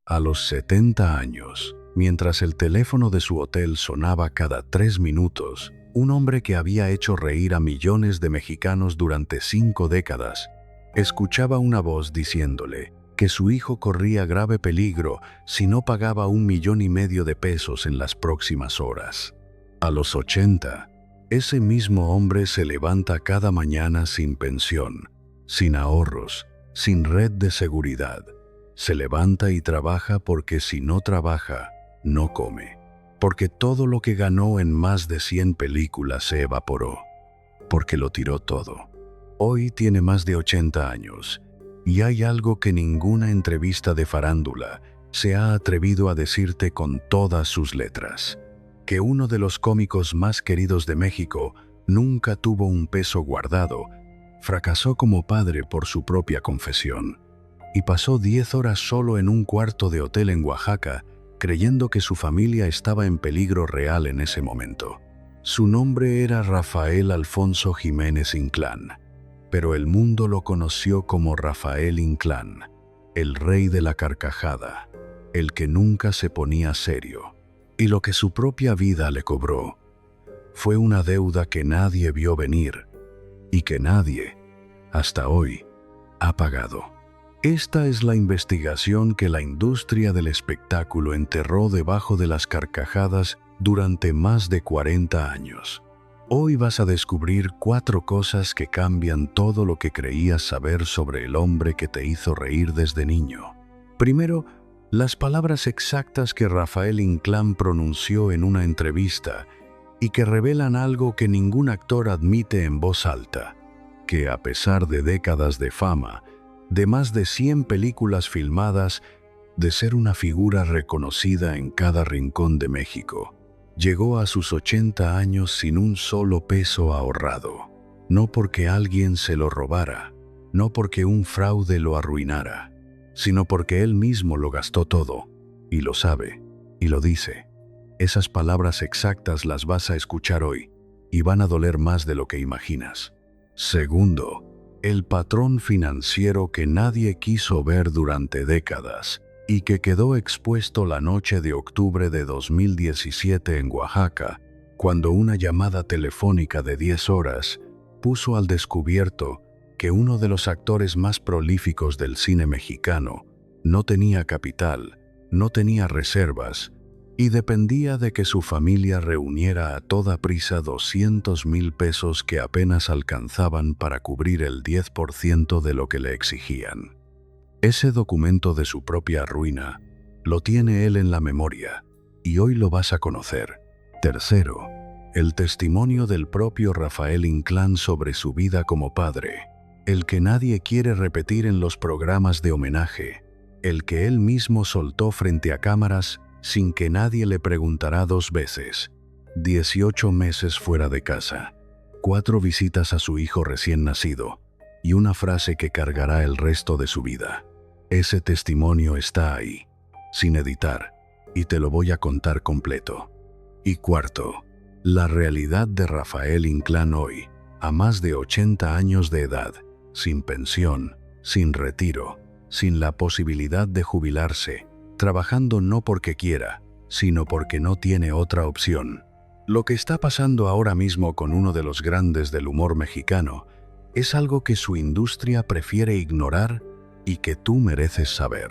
A los 70 años, mientras el teléfono de su hotel sonaba cada 3 minutos, un hombre que había hecho reír a millones de mexicanos durante 5 décadas, escuchaba una voz diciéndole que su hijo corría grave peligro si no pagaba 1,5 millones de pesos en las próximas horas. A los 80, ese mismo hombre se levanta cada mañana sin pensión, sin ahorros, sin red de seguridad. Se levanta y trabaja porque si no trabaja, no come. Porque todo lo que ganó en más de 100 películas se evaporó. Porque lo tiró todo. Hoy tiene más de 80 años y hay algo que ninguna entrevista de farándula se ha atrevido a decirte con todas sus letras. Que uno de los cómicos más queridos de México nunca tuvo un peso guardado, fracasó como padre por su propia confesión y pasó 10 horas solo en un cuarto de hotel en Oaxaca, creyendo que su familia estaba en peligro real en ese momento. Su nombre era Rafael Alfonso Jiménez Inclán, pero el mundo lo conoció como Rafael Inclán, el rey de la carcajada, el que nunca se ponía serio. Y lo que su propia vida le cobró fue una deuda que nadie vio venir y que nadie, hasta hoy, ha pagado. Esta es la investigación que la industria del espectáculo enterró debajo de las carcajadas durante más de 40 años. Hoy vas a descubrir 4 cosas que cambian todo lo que creías saber sobre el hombre que te hizo reír desde niño. Primero, las palabras exactas que Rafael Inclán pronunció en una entrevista y que revelan algo que ningún actor admite en voz alta, que a pesar de décadas de fama, de más de 100 películas filmadas, de ser una figura reconocida en cada rincón de México, llegó a sus 80 años sin un solo peso ahorrado. No porque alguien se lo robara, no porque un fraude lo arruinara, sino porque él mismo lo gastó todo, y lo sabe, y lo dice. Esas palabras exactas las vas a escuchar hoy, y van a doler más de lo que imaginas. Segundo, el patrón financiero que nadie quiso ver durante décadas, y que quedó expuesto la noche de octubre de 2017 en Oaxaca, cuando una llamada telefónica de 10 horas puso al descubierto que uno de los actores más prolíficos del cine mexicano no tenía capital, no tenía reservas y dependía de que su familia reuniera a toda prisa 200,000 pesos que apenas alcanzaban para cubrir el 10% de lo que le exigían. Ese documento de su propia ruina lo tiene él en la memoria y hoy lo vas a conocer. Tercero, el testimonio del propio Rafael Inclán sobre su vida como padre. El que nadie quiere repetir en los programas de homenaje, el que él mismo soltó frente a cámaras sin que nadie le preguntara 2 veces. 18 meses fuera de casa, 4 visitas a su hijo recién nacido y una frase que cargará el resto de su vida. Ese testimonio está ahí, sin editar, y te lo voy a contar completo. Y cuarto, la realidad de Rafael Inclán hoy, a más de 80 años de edad, sin pensión, sin retiro, sin la posibilidad de jubilarse, trabajando no porque quiera, sino porque no tiene otra opción. Lo que está pasando ahora mismo con uno de los grandes del humor mexicano es algo que su industria prefiere ignorar y que tú mereces saber.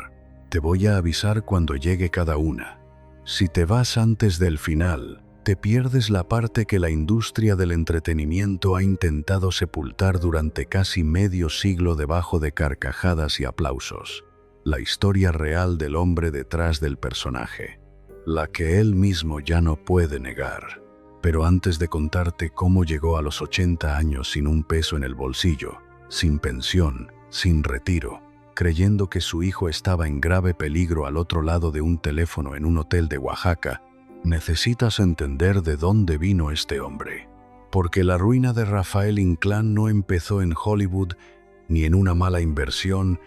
Te voy a avisar cuando llegue cada una. Si te vas antes del final, te pierdes la parte que la industria del entretenimiento ha intentado sepultar durante casi medio siglo debajo de carcajadas y aplausos. La historia real del hombre detrás del personaje, la que él mismo ya no puede negar. Pero antes de contarte cómo llegó a los 80 años sin un peso en el bolsillo, sin pensión, sin retiro, creyendo que su hijo estaba en grave peligro al otro lado de un teléfono en un hotel de Oaxaca, necesitas entender de dónde vino este hombre. Porque la ruina de Rafael Inclán no empezó en Hollywood, ni en una mala inversión,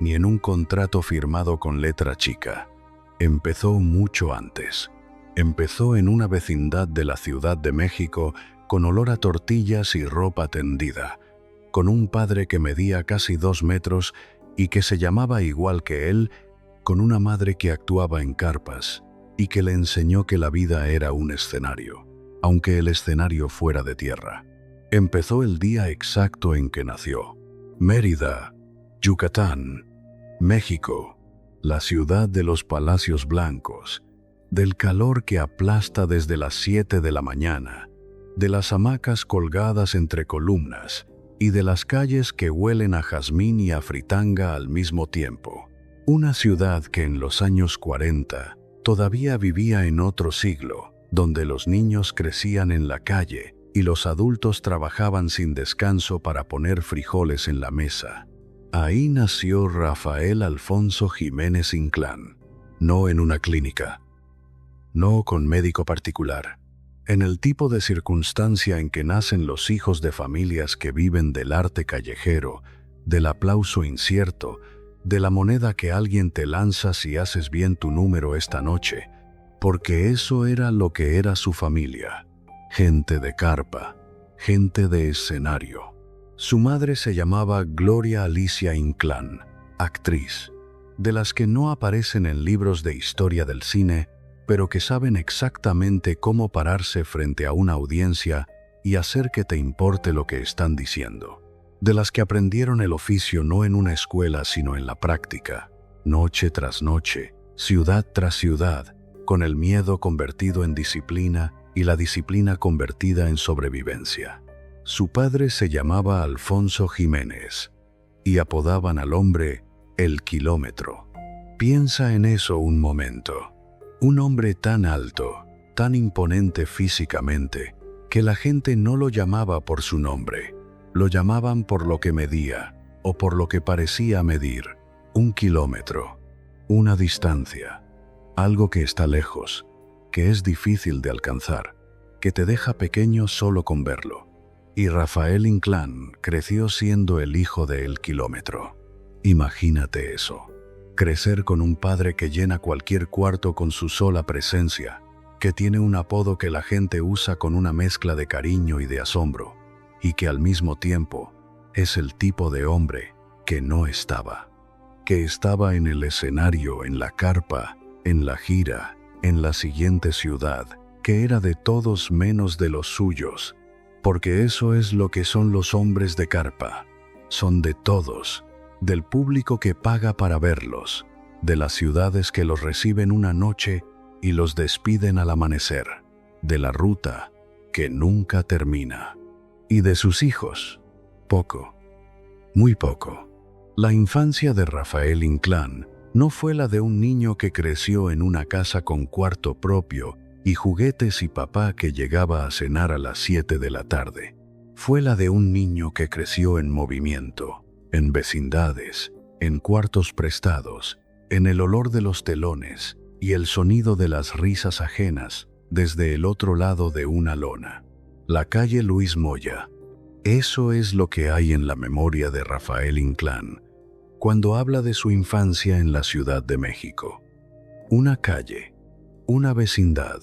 ni en un contrato firmado con letra chica. Empezó mucho antes. Empezó en una vecindad de la Ciudad de México con olor a tortillas y ropa tendida, con un padre que medía casi 2 metros y que se llamaba igual que él con una madre que actuaba en carpas y que le enseñó que la vida era un escenario, aunque el escenario fuera de tierra. Empezó el día exacto en que nació. Mérida, Yucatán, México, la ciudad de los palacios blancos, del calor que aplasta desde las 7 de la mañana, de las hamacas colgadas entre columnas y de las calles que huelen a jazmín y a fritanga al mismo tiempo. Una ciudad que en los años 40 todavía vivía en otro siglo, donde los niños crecían en la calle y los adultos trabajaban sin descanso para poner frijoles en la mesa. Ahí nació Rafael Alfonso Jiménez Inclán, no en una clínica, no con médico particular, en el tipo de circunstancia en que nacen los hijos de familias que viven del arte callejero, del aplauso incierto, de la moneda que alguien te lanza si haces bien tu número esta noche, porque eso era lo que era su familia. Gente de carpa, gente de escenario. Su madre se llamaba Gloria Alicia Inclán, actriz, de las que no aparecen en libros de historia del cine, pero que saben exactamente cómo pararse frente a una audiencia y hacer que te importe lo que están diciendo. De las que aprendieron el oficio no en una escuela sino en la práctica, noche tras noche, ciudad tras ciudad, con el miedo convertido en disciplina y la disciplina convertida en sobrevivencia. Su padre se llamaba Alfonso Jiménez y apodaban al hombre el Kilómetro. Piensa en eso un momento. Un hombre tan alto, tan imponente físicamente, que la gente no lo llamaba por su nombre. Lo llamaban por lo que medía, o por lo que parecía medir. 1 kilómetro, una distancia, algo que está lejos, que es difícil de alcanzar, que te deja pequeño solo con verlo. Y Rafael Inclán creció siendo el hijo de El Kilómetro. Imagínate eso. Crecer con un padre que llena cualquier cuarto con su sola presencia, que tiene un apodo que la gente usa con una mezcla de cariño y de asombro, y que al mismo tiempo es el tipo de hombre que no estaba, que estaba en el escenario, en la carpa, en la gira, en la siguiente ciudad, que era de todos menos de los suyos, porque eso es lo que son los hombres de carpa, son de todos, del público que paga para verlos, de las ciudades que los reciben una noche y los despiden al amanecer, de la ruta que nunca termina. Y de sus hijos, poco, muy poco. La infancia de Rafael Inclán no fue la de un niño que creció en una casa con cuarto propio y juguetes y papá que llegaba a cenar a las 7 de la tarde. Fue la de un niño que creció en movimiento, en vecindades, en cuartos prestados, en el olor de los telones y el sonido de las risas ajenas desde el otro lado de una lona. La calle Luis Moya. Eso es lo que hay en la memoria de Rafael Inclán cuando habla de su infancia en la Ciudad de México. Una calle, una vecindad,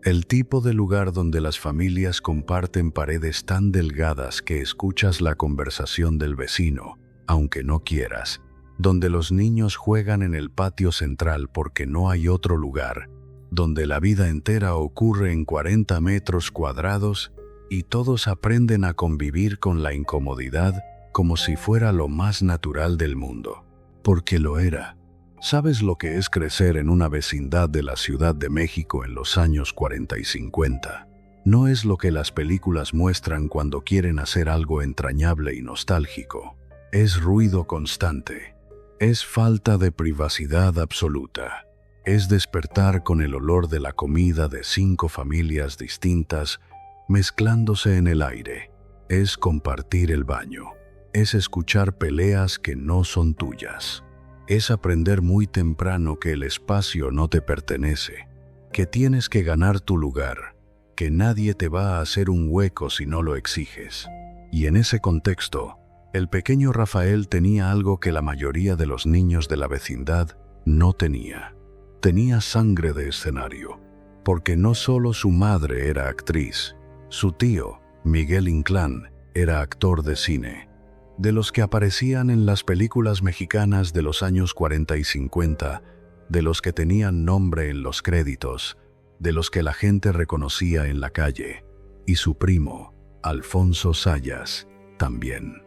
el tipo de lugar donde las familias comparten paredes tan delgadas que escuchas la conversación del vecino, aunque no quieras, donde los niños juegan en el patio central porque no hay otro lugar, donde la vida entera ocurre en 40 metros cuadrados y todos aprenden a convivir con la incomodidad como si fuera lo más natural del mundo, porque lo era. ¿Sabes lo que es crecer en una vecindad de la Ciudad de México en los años 40 y 50? No es lo que las películas muestran cuando quieren hacer algo entrañable y nostálgico. Es ruido constante. Es falta de privacidad absoluta. Es despertar con el olor de la comida de 5 familias distintas mezclándose en el aire. Es compartir el baño. Es escuchar peleas que no son tuyas. Es aprender muy temprano que el espacio no te pertenece, que tienes que ganar tu lugar, que nadie te va a hacer un hueco si no lo exiges. Y en ese contexto, el pequeño Rafael tenía algo que la mayoría de los niños de la vecindad no tenía. Tenía sangre de escenario, porque no solo su madre era actriz, su tío, Miguel Inclán, era actor de cine. De los que aparecían en las películas mexicanas de los años 40 y 50, de los que tenían nombre en los créditos, de los que la gente reconocía en la calle, y su primo, Alfonso Sayas, también.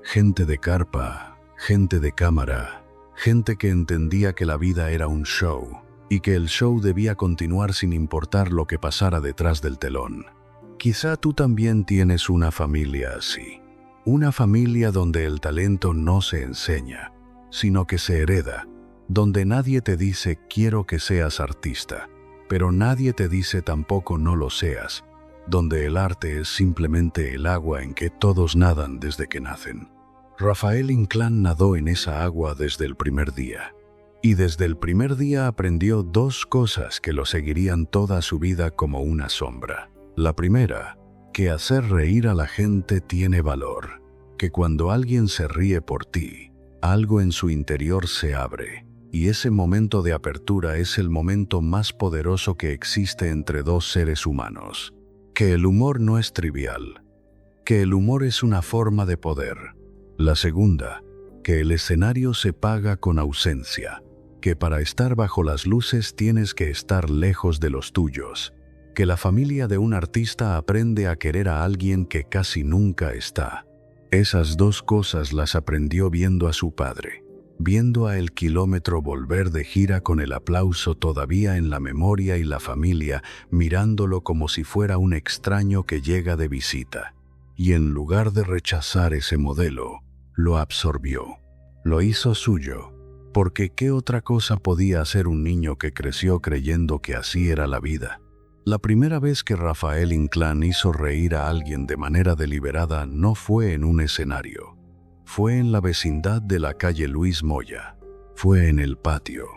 Gente de carpa, gente de cámara, gente que entendía que la vida era un show, y que el show debía continuar sin importar lo que pasara detrás del telón. Quizá tú también tienes una familia así. Una familia donde el talento no se enseña, sino que se hereda, donde nadie te dice quiero que seas artista, pero nadie te dice tampoco no lo seas, donde el arte es simplemente el agua en que todos nadan desde que nacen. Rafael Inclán nadó en esa agua desde el primer día, y desde el primer día aprendió dos cosas que lo seguirían toda su vida como una sombra. La primera, que hacer reír a la gente tiene valor, que cuando alguien se ríe por ti, algo en su interior se abre, y ese momento de apertura es el momento más poderoso que existe entre dos seres humanos. Que el humor no es trivial, que el humor es una forma de poder. La segunda, que el escenario se paga con ausencia, que para estar bajo las luces tienes que estar lejos de los tuyos, que la familia de un artista aprende a querer a alguien que casi nunca está. Esas dos cosas las aprendió viendo a su padre, viendo a El Kilómetro volver de gira con el aplauso todavía en la memoria y la familia mirándolo como si fuera un extraño que llega de visita. Y en lugar de rechazar ese modelo, lo absorbió, lo hizo suyo, porque ¿qué otra cosa podía hacer un niño que creció creyendo que así era la vida? La primera vez que Rafael Inclán hizo reír a alguien de manera deliberada no fue en un escenario. Fue en la vecindad de la calle Luis Moya. Fue en el patio,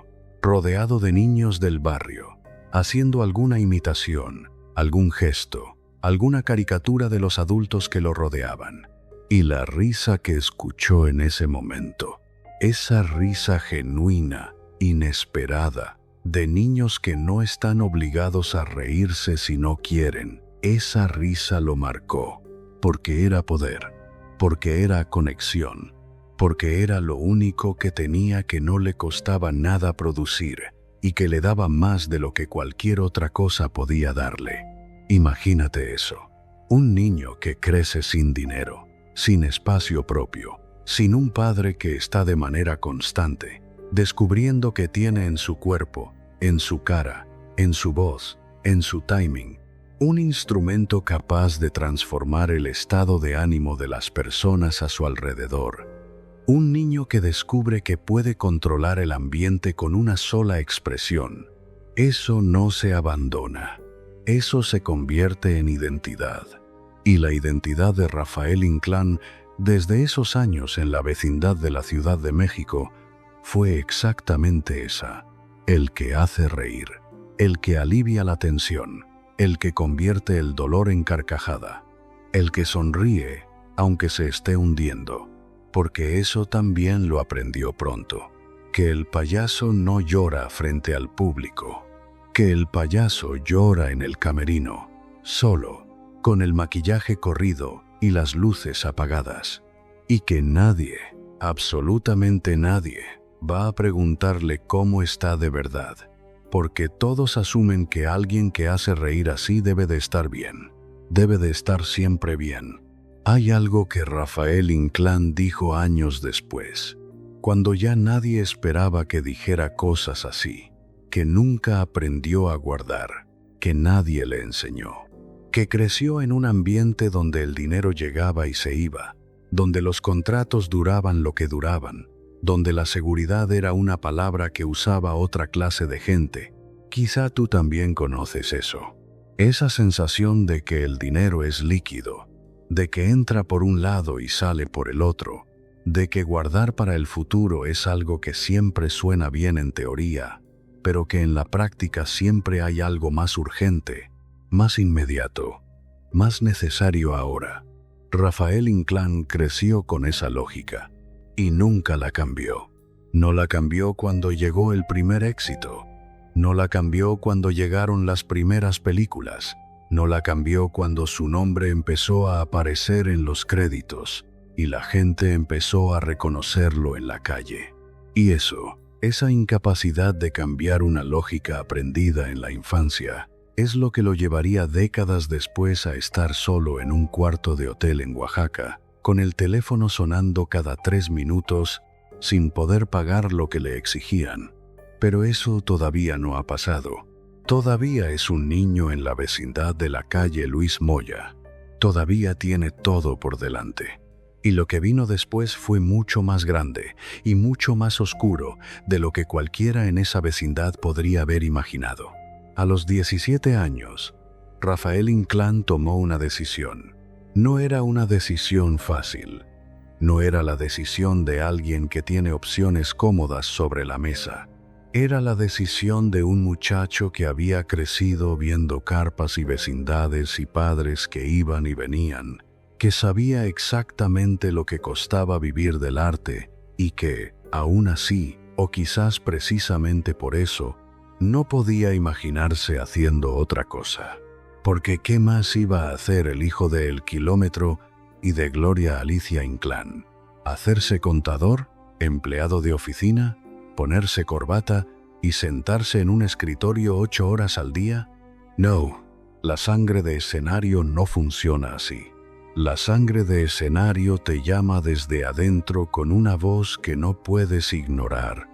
rodeado de niños del barrio, haciendo alguna imitación, algún gesto, alguna caricatura de los adultos que lo rodeaban. Y la risa que escuchó en ese momento, esa risa genuina, inesperada, de niños que no están obligados a reírse si no quieren, esa risa lo marcó, porque era poder, porque era conexión, porque era lo único que tenía que no le costaba nada producir y que le daba más de lo que cualquier otra cosa podía darle. Imagínate eso, un niño que crece sin dinero, sin espacio propio, sin un padre que está de manera constante, descubriendo que tiene en su cuerpo, en su cara, en su voz, en su timing, un instrumento capaz de transformar el estado de ánimo de las personas a su alrededor. Un niño que descubre que puede controlar el ambiente con una sola expresión. Eso no se abandona. Eso se convierte en identidad. Y la identidad de Rafael Inclán, desde esos años en la vecindad de la Ciudad de México, fue exactamente esa: el que hace reír, el que alivia la tensión, el que convierte el dolor en carcajada, el que sonríe aunque se esté hundiendo, porque eso también lo aprendió pronto, que el payaso no llora frente al público, que el payaso llora en el camerino, solo, con el maquillaje corrido y las luces apagadas, y que nadie, absolutamente nadie, va a preguntarle cómo está de verdad, porque todos asumen que alguien que hace reír así debe de estar bien, debe de estar siempre bien. Hay algo que Rafael Inclán dijo años después, cuando ya nadie esperaba que dijera cosas así, que nunca aprendió a guardar, que nadie le enseñó, que creció en un ambiente donde el dinero llegaba y se iba, donde los contratos duraban lo que duraban, donde la seguridad era una palabra que usaba otra clase de gente. Quizá tú también conoces eso. Esa sensación de que el dinero es líquido, de que entra por un lado y sale por el otro, de que guardar para el futuro es algo que siempre suena bien en teoría, pero que en la práctica siempre hay algo más urgente, más inmediato, más necesario ahora. Rafael Inclán creció con esa lógica. Y nunca la cambió. No la cambió cuando llegó el primer éxito. No la cambió cuando llegaron las primeras películas. No la cambió cuando su nombre empezó a aparecer en los créditos y la gente empezó a reconocerlo en la calle. Y eso Esa incapacidad de cambiar una lógica aprendida en la infancia es lo que lo llevaría décadas después a estar solo en un cuarto de hotel en Oaxaca, con el teléfono sonando cada 3 minutos, sin poder pagar lo que le exigían. Pero eso todavía no ha pasado. Todavía es un niño en la vecindad de la calle Luis Moya. Todavía tiene todo por delante. Y lo que vino después fue mucho más grande y mucho más oscuro de lo que cualquiera en esa vecindad podría haber imaginado. A los 17 años, Rafael Inclán tomó una decisión. No era una decisión fácil. No era la decisión de alguien que tiene opciones cómodas sobre la mesa. Era la decisión de un muchacho que había crecido viendo carpas y vecindades y padres que iban y venían, que sabía exactamente lo que costaba vivir del arte y que, aún así, o quizás precisamente por eso, no podía imaginarse haciendo otra cosa. Porque ¿qué más iba a hacer el hijo de El Kilómetro y de Gloria Alicia Inclán? ¿Hacerse contador, empleado de oficina, ponerse corbata y sentarse en un escritorio 8 horas al día? No, la sangre de escenario no funciona así. La sangre de escenario te llama desde adentro con una voz que no puedes ignorar,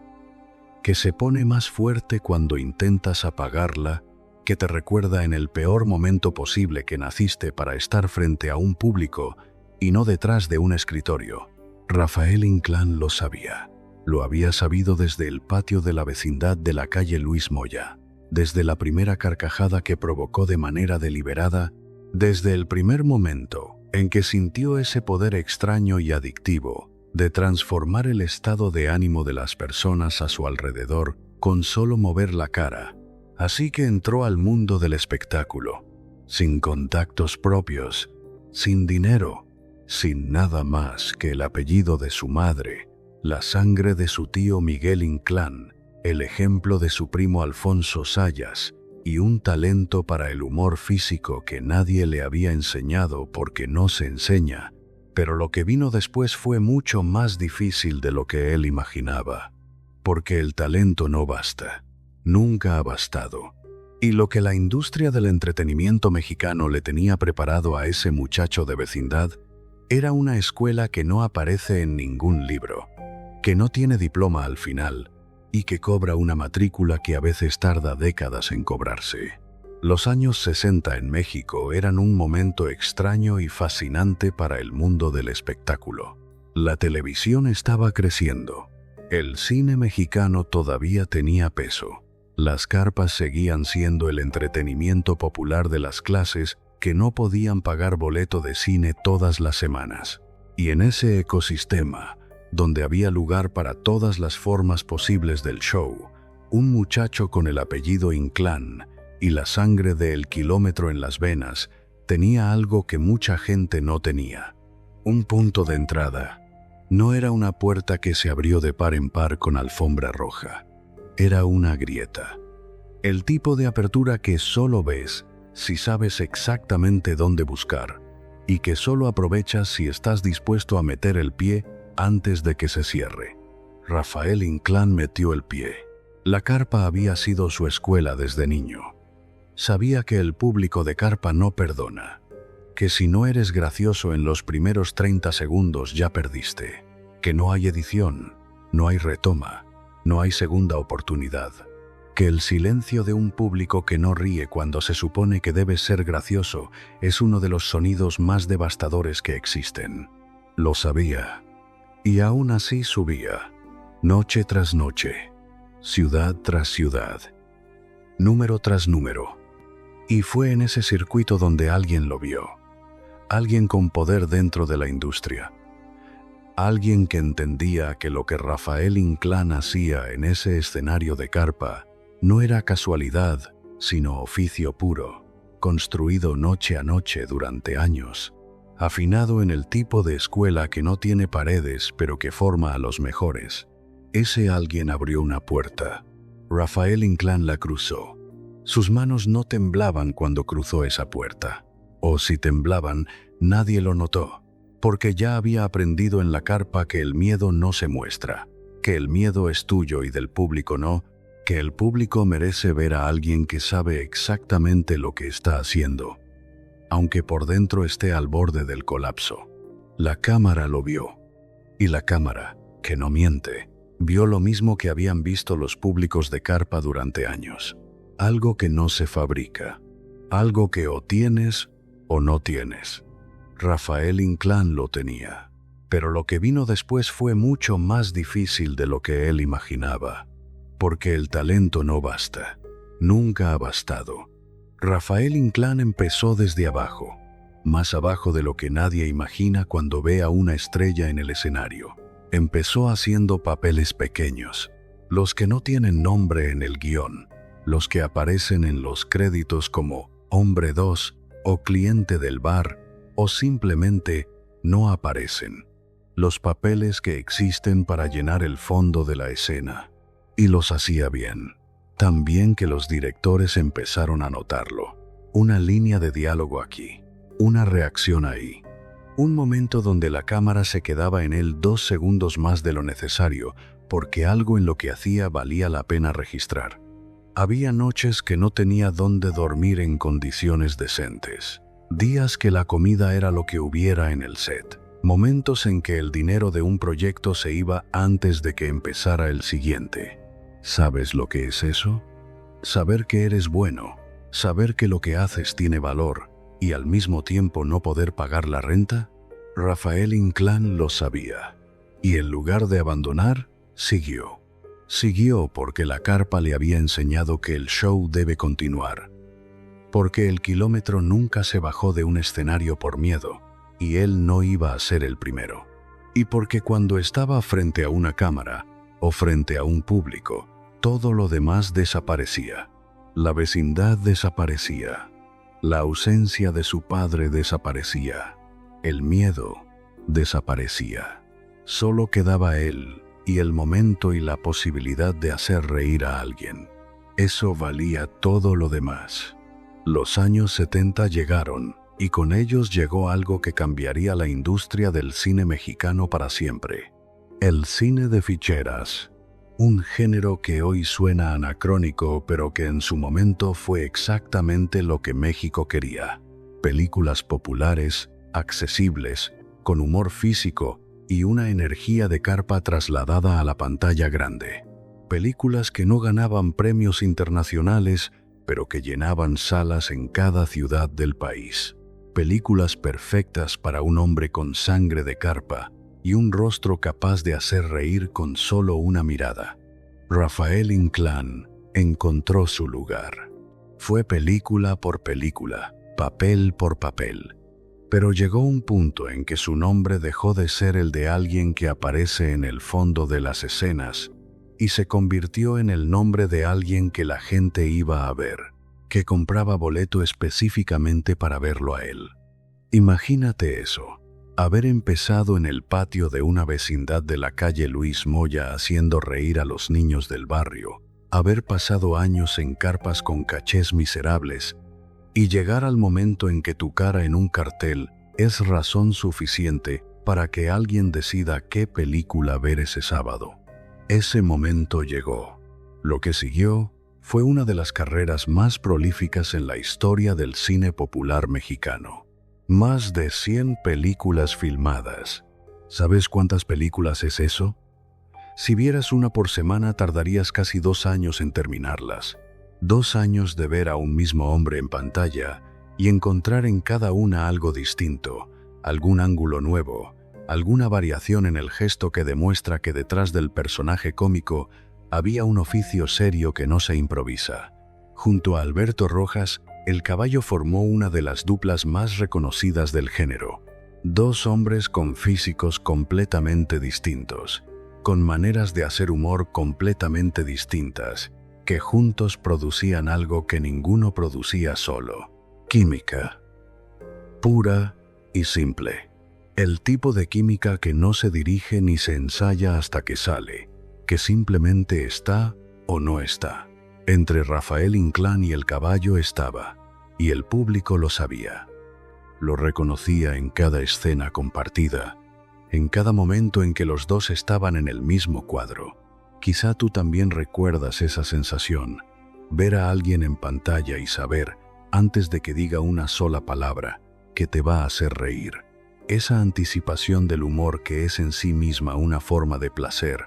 que se pone más fuerte cuando intentas apagarla, que te recuerda en el peor momento posible que naciste para estar frente a un público y no detrás de un escritorio. Rafael Inclán lo sabía. Lo había sabido desde el patio de la vecindad de la calle Luis Moya, desde la primera carcajada que provocó de manera deliberada, desde el primer momento en que sintió ese poder extraño y adictivo de transformar el estado de ánimo de las personas a su alrededor con solo mover la cara. Así que entró al mundo del espectáculo, sin contactos propios, sin dinero, sin nada más que el apellido de su madre, la sangre de su tío Miguel Inclán, el ejemplo de su primo Alfonso Sayas y un talento para el humor físico que nadie le había enseñado porque no se enseña. Pero lo que vino después fue mucho más difícil de lo que él imaginaba, porque el talento no basta. Nunca ha bastado. Y lo que la industria del entretenimiento mexicano le tenía preparado a ese muchacho de vecindad era una escuela que no aparece en ningún libro, que no tiene diploma al final y que cobra una matrícula que a veces tarda décadas en cobrarse. Los años 60 en México eran un momento extraño y fascinante para el mundo del espectáculo. La televisión estaba creciendo. El cine mexicano todavía tenía peso. Las carpas seguían siendo el entretenimiento popular de las clases que no podían pagar boleto de cine todas las semanas. Y en ese ecosistema, donde había lugar para todas las formas posibles del show, un muchacho con el apellido Inclán y la sangre de El Kilómetro en las venas tenía algo que mucha gente no tenía. Un punto de entrada. No era una puerta que se abrió de par en par con alfombra roja. Era una grieta. El tipo de apertura que solo ves si sabes exactamente dónde buscar y que solo aprovechas si estás dispuesto a meter el pie antes de que se cierre. Rafael Inclán metió el pie. La carpa había sido su escuela desde niño. Sabía que el público de carpa no perdona, que si no eres gracioso en los primeros 30 segundos ya perdiste, que no hay edición, no hay retoma, no hay segunda oportunidad, que el silencio de un público que no ríe cuando se supone que debe ser gracioso es uno de los sonidos más devastadores que existen. Lo sabía, y aún así subía, noche tras noche, ciudad tras ciudad, número tras número. Y fue en ese circuito donde alguien lo vio, alguien con poder dentro de la industria, alguien que entendía que lo que Rafael Inclán hacía en ese escenario de carpa no era casualidad, sino oficio puro, construido noche a noche durante años, afinado en el tipo de escuela que no tiene paredes pero que forma a los mejores. Ese alguien abrió una puerta. Rafael Inclán la cruzó. Sus manos no temblaban cuando cruzó esa puerta. O si temblaban, nadie lo notó, porque ya había aprendido en la carpa que el miedo no se muestra, que el miedo es tuyo y del público no, que el público merece ver a alguien que sabe exactamente lo que está haciendo, aunque por dentro esté al borde del colapso. La cámara lo vio. Y la cámara, que no miente, vio lo mismo que habían visto los públicos de carpa durante años. Algo que no se fabrica. Algo que o tienes o no tienes. Rafael Inclán lo tenía. Pero lo que vino después fue mucho más difícil de lo que él imaginaba. Porque el talento no basta. Nunca ha bastado. Rafael Inclán empezó desde abajo. Más abajo de lo que nadie imagina cuando ve a una estrella en el escenario. Empezó haciendo papeles pequeños. Los que no tienen nombre en el guión. Los que aparecen en los créditos como Hombre 2 o Cliente del bar o simplemente no aparecen. Los papeles que existen para llenar el fondo de la escena. Y los hacía bien. Tan bien que los directores empezaron a notarlo. Una línea de diálogo aquí. Una reacción ahí. Un momento donde la cámara se quedaba en él 2 segundos más de lo necesario, porque algo en lo que hacía valía la pena registrar. Había noches que no tenía dónde dormir en condiciones decentes. Días que la comida era lo que hubiera en el set. Momentos en que el dinero de un proyecto se iba antes de que empezara el siguiente. ¿Sabes lo que es eso? Saber que eres bueno, saber que lo que haces tiene valor y al mismo tiempo no poder pagar la renta. Rafael Inclán lo sabía y en lugar de abandonar, siguió. Siguió porque la carpa le había enseñado que el show debe continuar. Porque el kilómetro nunca se bajó de un escenario por miedo y él no iba a ser el primero. Y porque cuando estaba frente a una cámara o frente a un público, todo lo demás desaparecía. La vecindad desaparecía. La ausencia de su padre desaparecía. El miedo desaparecía. Solo quedaba él y el momento y la posibilidad de hacer reír a alguien. Eso valía todo lo demás. Los años 70 llegaron y con ellos llegó algo que cambiaría la industria del cine mexicano para siempre. El cine de ficheras. Un género que hoy suena anacrónico, pero que en su momento fue exactamente lo que México quería. Películas populares, accesibles, con humor físico y una energía de carpa trasladada a la pantalla grande. Películas que no ganaban premios internacionales, pero que llenaban salas en cada ciudad del país. Películas perfectas para un hombre con sangre de carpa y un rostro capaz de hacer reír con solo una mirada. Rafael Inclán encontró su lugar. Fue película por película, papel por papel. Pero llegó un punto en que su nombre dejó de ser el de alguien que aparece en el fondo de las escenas y se convirtió en el nombre de alguien que la gente iba a ver, que compraba boleto específicamente para verlo a él. Imagínate eso. Haber empezado en el patio de una vecindad de la calle Luis Moya haciendo reír a los niños del barrio, haber pasado años en carpas con cachés miserables y llegar al momento en que tu cara en un cartel es razón suficiente para que alguien decida qué película ver ese sábado. Ese momento llegó. Lo que siguió fue una de las carreras más prolíficas en la historia del cine popular mexicano. Más de 100 películas filmadas. ¿Sabes cuántas películas es eso? Si vieras una por semana tardarías casi 2 años en terminarlas. 2 años de ver a un mismo hombre en pantalla y encontrar en cada una algo distinto, algún ángulo nuevo, alguna variación en el gesto que demuestra que detrás del personaje cómico había un oficio serio que no se improvisa. Junto a Alberto Rojas, el Caballo formó una de las duplas más reconocidas del género. 2 hombres con físicos completamente distintos, con maneras de hacer humor completamente distintas, que juntos producían algo que ninguno producía solo. Química. Pura y simple. El tipo de química que no se dirige ni se ensaya hasta que sale, que simplemente está o no está. Entre Rafael Inclán y el Caballo estaba, y el público lo sabía. Lo reconocía en cada escena compartida, en cada momento en que los dos estaban en el mismo cuadro. Quizá tú también recuerdas esa sensación, ver a alguien en pantalla y saber, antes de que diga una sola palabra, que te va a hacer reír. Esa anticipación del humor que es en sí misma una forma de placer,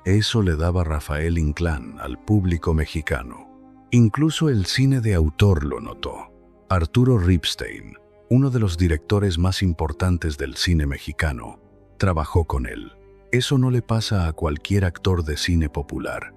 eso le daba Rafael Inclán al público mexicano. Incluso el cine de autor lo notó. Arturo Ripstein, uno de los directores más importantes del cine mexicano, trabajó con él. Eso no le pasa a cualquier actor de cine popular.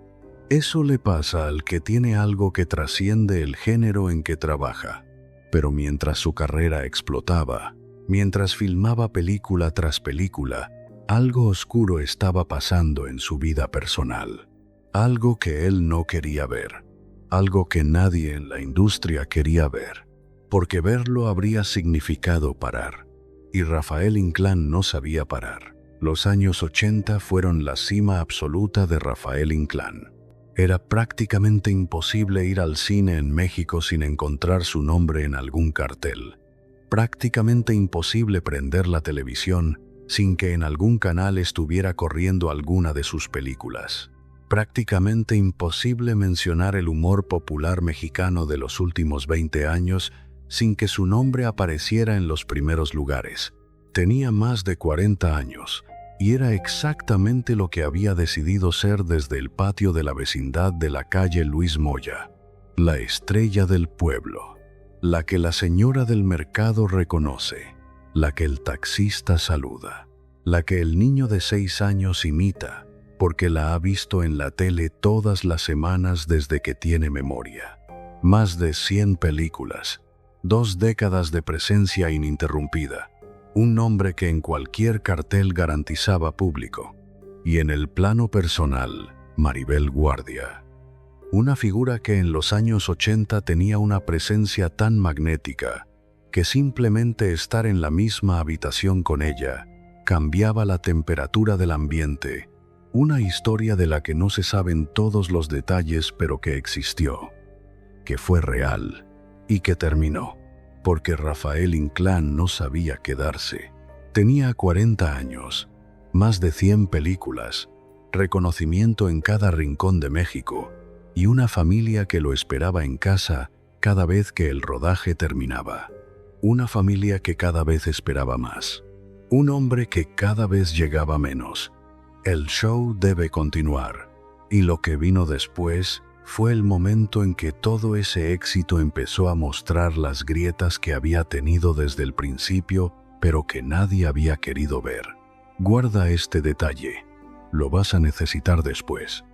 Eso le pasa al que tiene algo que trasciende el género en que trabaja. Pero mientras su carrera explotaba, mientras filmaba película tras película, algo oscuro estaba pasando en su vida personal. Algo que él no quería ver. Algo que nadie en la industria quería ver. Porque verlo habría significado parar. Y Rafael Inclán no sabía parar. Los años 80 fueron la cima absoluta de Rafael Inclán. Era prácticamente imposible ir al cine en México sin encontrar su nombre en algún cartel. Prácticamente imposible prender la televisión sin que en algún canal estuviera corriendo alguna de sus películas. Prácticamente imposible mencionar el humor popular mexicano de los últimos 20 años sin que su nombre apareciera en los primeros lugares. Tenía más de 40 años y era exactamente lo que había decidido ser desde el patio de la vecindad de la calle Luis Moya. La estrella del pueblo, la que la señora del mercado reconoce, la que el taxista saluda, la que el niño de 6 años imita, porque la ha visto en la tele todas las semanas desde que tiene memoria. Más de 100 películas, 2 décadas de presencia ininterrumpida, un nombre que en cualquier cartel garantizaba público. Y en el plano personal, Maribel Guardia. Una figura que en los años 80 tenía una presencia tan magnética que simplemente estar en la misma habitación con ella cambiaba la temperatura del ambiente. Una historia de la que no se saben todos los detalles, pero que existió, que fue real y que terminó, porque Rafael Inclán no sabía quedarse. Tenía 40 años, más de 100 películas, reconocimiento en cada rincón de México y una familia que lo esperaba en casa cada vez que el rodaje terminaba. Una familia que cada vez esperaba más. Un hombre que cada vez llegaba menos. El show debe continuar. Y lo que vino después fue el momento en que todo ese éxito empezó a mostrar las grietas que había tenido desde el principio, pero que nadie había querido ver. Guarda este detalle. Lo vas a necesitar después.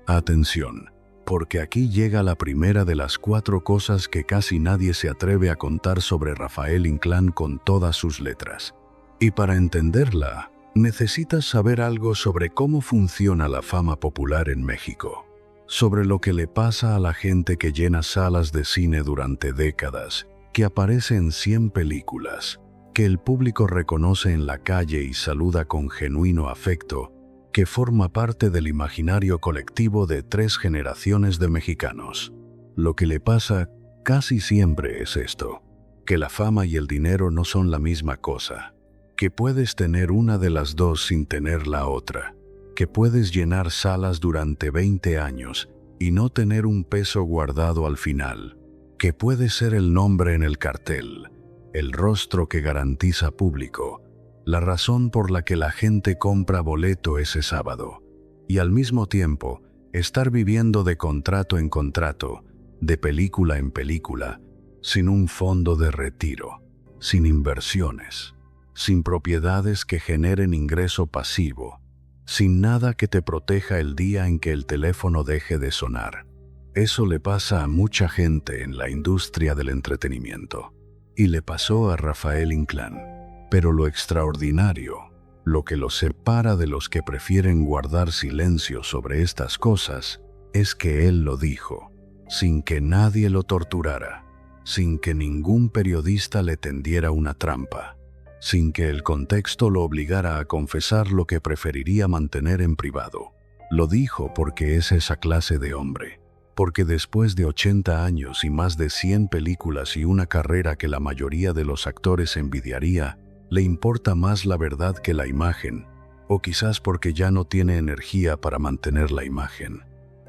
Atención, porque aquí llega la primera de las 4 cosas que casi nadie se atreve a contar sobre Rafael Inclán con todas sus letras. Y para entenderla, necesitas saber algo sobre cómo funciona la fama popular en México, sobre lo que le pasa a la gente que llena salas de cine durante décadas, que aparece en 100 películas, que el público reconoce en la calle y saluda con genuino afecto, que forma parte del imaginario colectivo de 3 generaciones de mexicanos. Lo que le pasa casi siempre es esto, que la fama y el dinero no son la misma cosa, que puedes tener una de las dos sin tener la otra, que puedes llenar salas durante 20 años y no tener un peso guardado al final, que puedes ser el nombre en el cartel, el rostro que garantiza público, la razón por la que la gente compra boleto ese sábado, y al mismo tiempo estar viviendo de contrato en contrato, de película en película, sin un fondo de retiro, sin inversiones, sin propiedades que generen ingreso pasivo, sin nada que te proteja el día en que el teléfono deje de sonar. Eso le pasa a mucha gente en la industria del entretenimiento. Y le pasó a Rafael Inclán. Pero lo extraordinario, lo que lo separa de los que prefieren guardar silencio sobre estas cosas, es que él lo dijo, sin que nadie lo torturara, sin que ningún periodista le tendiera una trampa, sin que el contexto lo obligara a confesar lo que preferiría mantener en privado. Lo dijo porque es esa clase de hombre, porque después de 80 años y más de 100 películas y una carrera que la mayoría de los actores envidiaría, Le importa más la verdad que la imagen, o quizás porque ya no tiene energía para mantener la imagen,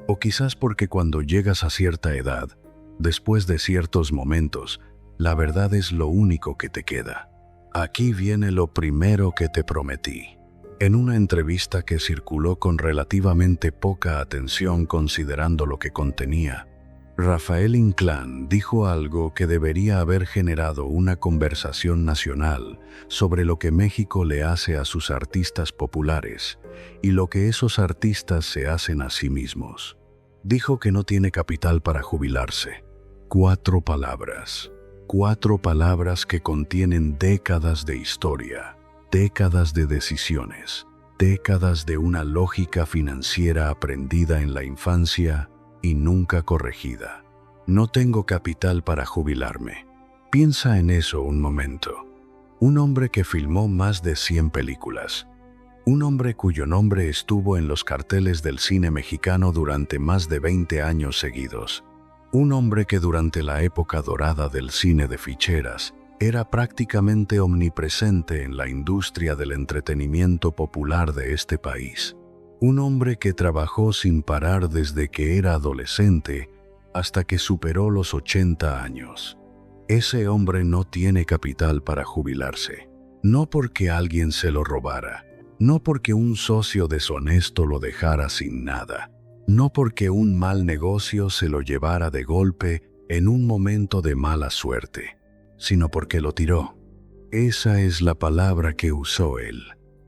o quizás porque cuando llegas a cierta edad, después de ciertos momentos, la verdad es lo único que te queda. Aquí viene lo primero que te prometí. En una entrevista que circuló con relativamente poca atención considerando lo que contenía, Rafael Inclán dijo algo que debería haber generado una conversación nacional sobre lo que México le hace a sus artistas populares y lo que esos artistas se hacen a sí mismos. Dijo que no tiene capital para jubilarse. 4 palabras. 4 palabras que contienen décadas de historia, décadas de decisiones, décadas de una lógica financiera aprendida en la infancia y nunca corregida. No tengo capital para jubilarme. Piensa en eso un momento. Un hombre que filmó más de 100 películas. Un hombre cuyo nombre estuvo en los carteles del cine mexicano durante más de 20 años seguidos. Un hombre que durante la época dorada del cine de ficheras era prácticamente omnipresente en la industria del entretenimiento popular de este país. Un hombre que trabajó sin parar desde que era adolescente hasta que superó los 80 años. Ese hombre no tiene capital para jubilarse. No porque alguien se lo robara, no porque un socio deshonesto lo dejara sin nada, no porque un mal negocio se lo llevara de golpe en un momento de mala suerte, sino porque lo tiró. Esa es la palabra que usó él.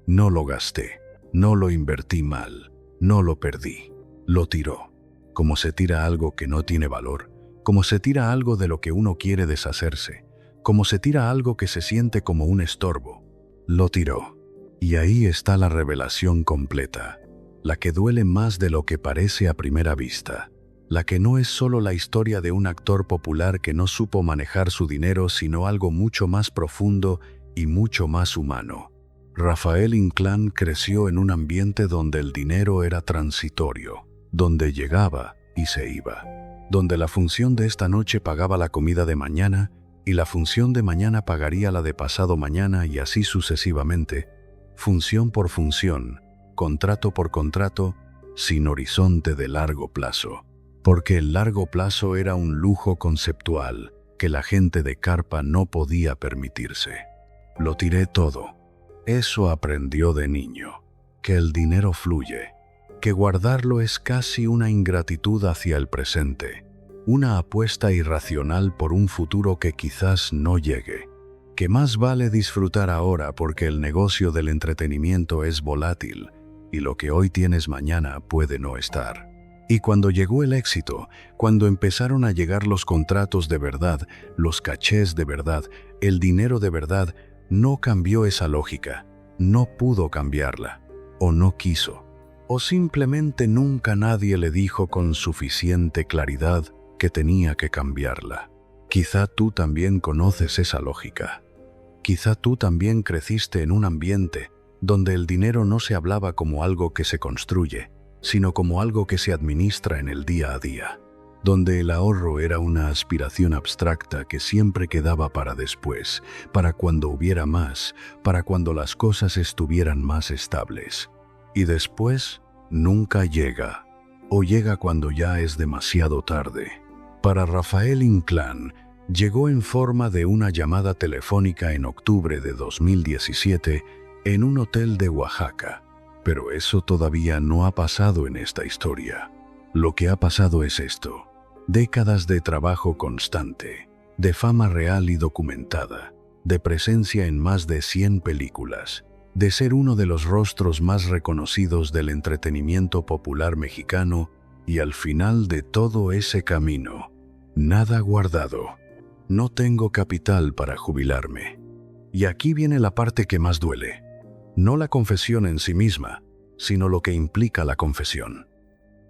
No lo gasté, no lo invertí mal, no lo perdí, lo tiró. Como se tira algo que no tiene valor, como se tira algo de lo que uno quiere deshacerse, como se tira algo que se siente como un estorbo. Lo tiró. Y ahí está la revelación completa, la que duele más de lo que parece a primera vista, la que no es solo la historia de un actor popular que no supo manejar su dinero, sino algo mucho más profundo y mucho más humano. Rafael Inclán creció en un ambiente donde el dinero era transitorio, donde llegaba y se iba, donde la función de esta noche pagaba la comida de mañana y la función de mañana pagaría la de pasado mañana y así sucesivamente, función por función, contrato por contrato, sin horizonte de largo plazo. Porque el largo plazo era un lujo conceptual que la gente de carpa no podía permitirse. Lo tiré todo. Eso aprendió de niño, que el dinero fluye, que guardarlo es casi una ingratitud hacia el presente, una apuesta irracional por un futuro que quizás no llegue, que más vale disfrutar ahora porque el negocio del entretenimiento es volátil y lo que hoy tienes mañana puede no estar. Y cuando llegó el éxito, cuando empezaron a llegar los contratos de verdad, los cachés de verdad, el dinero de verdad, no cambió esa lógica, no pudo cambiarla, o no quiso, o simplemente nunca nadie le dijo con suficiente claridad que tenía que cambiarla. Quizá tú también conoces esa lógica. Quizá tú también creciste en un ambiente donde el dinero no se hablaba como algo que se construye, sino como algo que se administra en el día a día, donde el ahorro era una aspiración abstracta que siempre quedaba para después, para cuando hubiera más, para cuando las cosas estuvieran más estables. Y después nunca llega, o llega cuando ya es demasiado tarde. Para Rafael Inclán, llegó en forma de una llamada telefónica en octubre de 2017 en un hotel de Oaxaca. Pero eso todavía no ha pasado en esta historia. Lo que ha pasado es esto: décadas de trabajo constante, de fama real y documentada, de presencia en más de 100 películas, de ser uno de los rostros más reconocidos del entretenimiento popular mexicano y al final de todo ese camino, nada guardado. No tengo capital para jubilarme. Y aquí viene la parte que más duele. No la confesión en sí misma, sino lo que implica la confesión.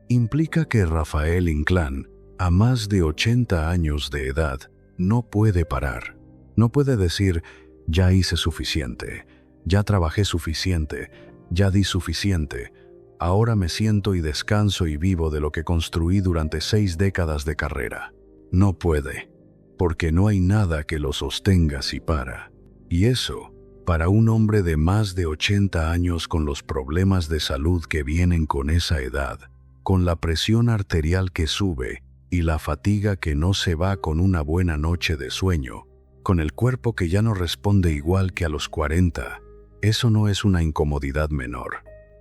Implica que Rafael Inclán, a más de 80 años de edad, no puede parar. No puede decir, ya hice suficiente, ya trabajé suficiente, ya di suficiente, ahora me siento y descanso y vivo de lo que construí durante 6 décadas de carrera. No puede, porque no hay nada que lo sostenga si para. Y eso Para un hombre de más de 80 años con los problemas de salud que vienen con esa edad, con la presión arterial que sube y la fatiga que no se va con una buena noche de sueño, con el cuerpo que ya no responde igual que a los 40, eso no es una incomodidad menor,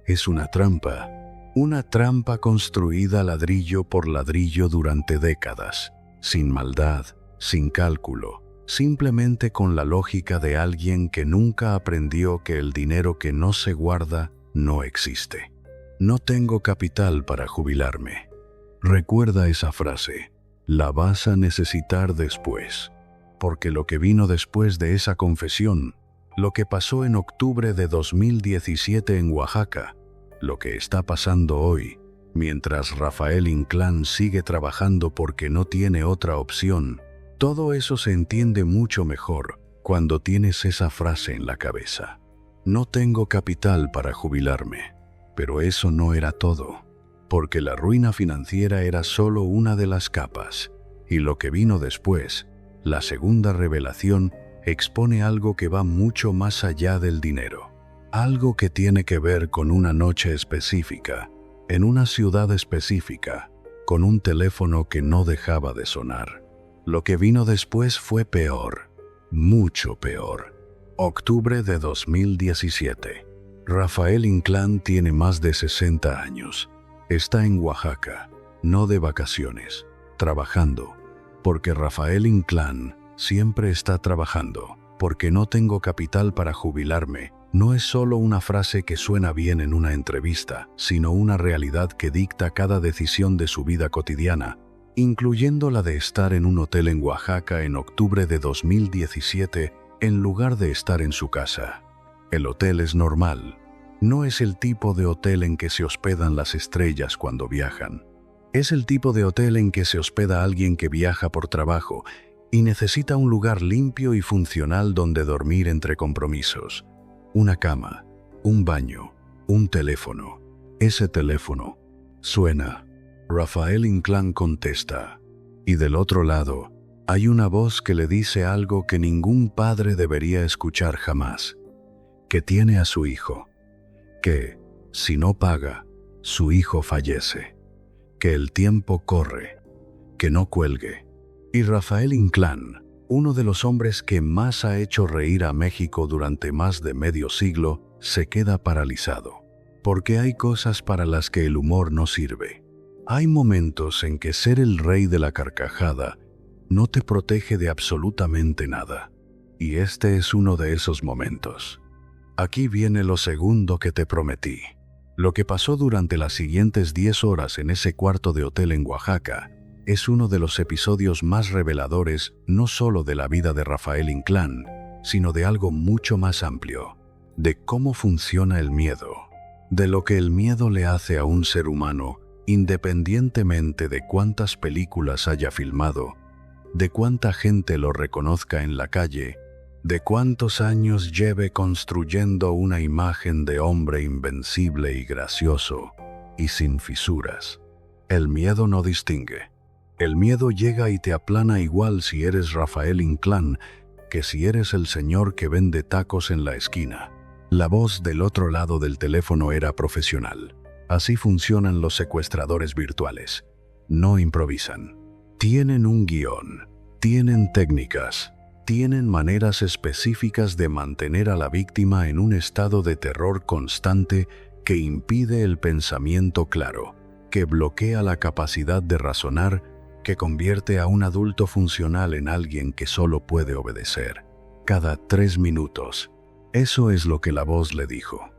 es una trampa construida ladrillo por ladrillo durante décadas, sin maldad, sin cálculo, simplemente con la lógica de alguien que nunca aprendió que el dinero que no se guarda no existe. No tengo capital para jubilarme. Recuerda esa frase, la vas a necesitar después, porque lo que vino después de esa confesión, lo que pasó en octubre de 2017 en Oaxaca, lo que está pasando hoy, mientras Rafael Inclán sigue trabajando porque no tiene otra opción, todo eso se entiende mucho mejor cuando tienes esa frase en la cabeza. No tengo capital para jubilarme, pero eso no era todo, porque la ruina financiera era solo una de las capas, y lo que vino después, la segunda revelación, expone algo que va mucho más allá del dinero. Algo que tiene que ver con una noche específica, en una ciudad específica, con un teléfono que no dejaba de sonar. Lo que vino después fue peor, mucho peor. Octubre de 2017. Rafael Inclán tiene más de 60 años. Está en Oaxaca, no de vacaciones, trabajando. Porque Rafael Inclán siempre está trabajando. Porque no tengo capital para jubilarme. No es solo una frase que suena bien en una entrevista, sino una realidad que dicta cada decisión de su vida cotidiana, incluyendo la de estar en un hotel en Oaxaca en octubre de 2017 en lugar de estar en su casa. El hotel es normal. No es el tipo de hotel en que se hospedan las estrellas cuando viajan. Es el tipo de hotel en que se hospeda alguien que viaja por trabajo y necesita un lugar limpio y funcional donde dormir entre compromisos. Una cama, un baño, un teléfono. Ese teléfono suena. Rafael Inclán contesta. Y del otro lado, hay una voz que le dice algo que ningún padre debería escuchar jamás. Que tiene a su hijo. Que, si no paga, su hijo fallece. Que el tiempo corre. Que no cuelgue. Y Rafael Inclán, uno de los hombres que más ha hecho reír a México durante más de medio siglo, se queda paralizado. Porque hay cosas para las que el humor no sirve. Hay momentos en que ser el rey de la carcajada no te protege de absolutamente nada. Y este es uno de esos momentos. Aquí viene lo segundo que te prometí. Lo que pasó durante las siguientes 10 horas en ese cuarto de hotel en Oaxaca es uno de los episodios más reveladores no solo de la vida de Rafael Inclán, sino de algo mucho más amplio, de cómo funciona el miedo, de lo que el miedo le hace a un ser humano, independientemente de cuántas películas haya filmado, de cuánta gente lo reconozca en la calle, de cuántos años lleve construyendo una imagen de hombre invencible y gracioso, y sin fisuras. El miedo no distingue. El miedo llega y te aplana igual si eres Rafael Inclán que si eres el señor que vende tacos en la esquina. La voz del otro lado del teléfono era profesional. Así funcionan los secuestradores virtuales. No improvisan. Tienen un guión, tienen técnicas, tienen maneras específicas de mantener a la víctima en un estado de terror constante que impide el pensamiento claro, que bloquea la capacidad de razonar, que convierte a un adulto funcional en alguien que solo puede obedecer. Cada 3 minutos. Eso es lo que la voz le dijo.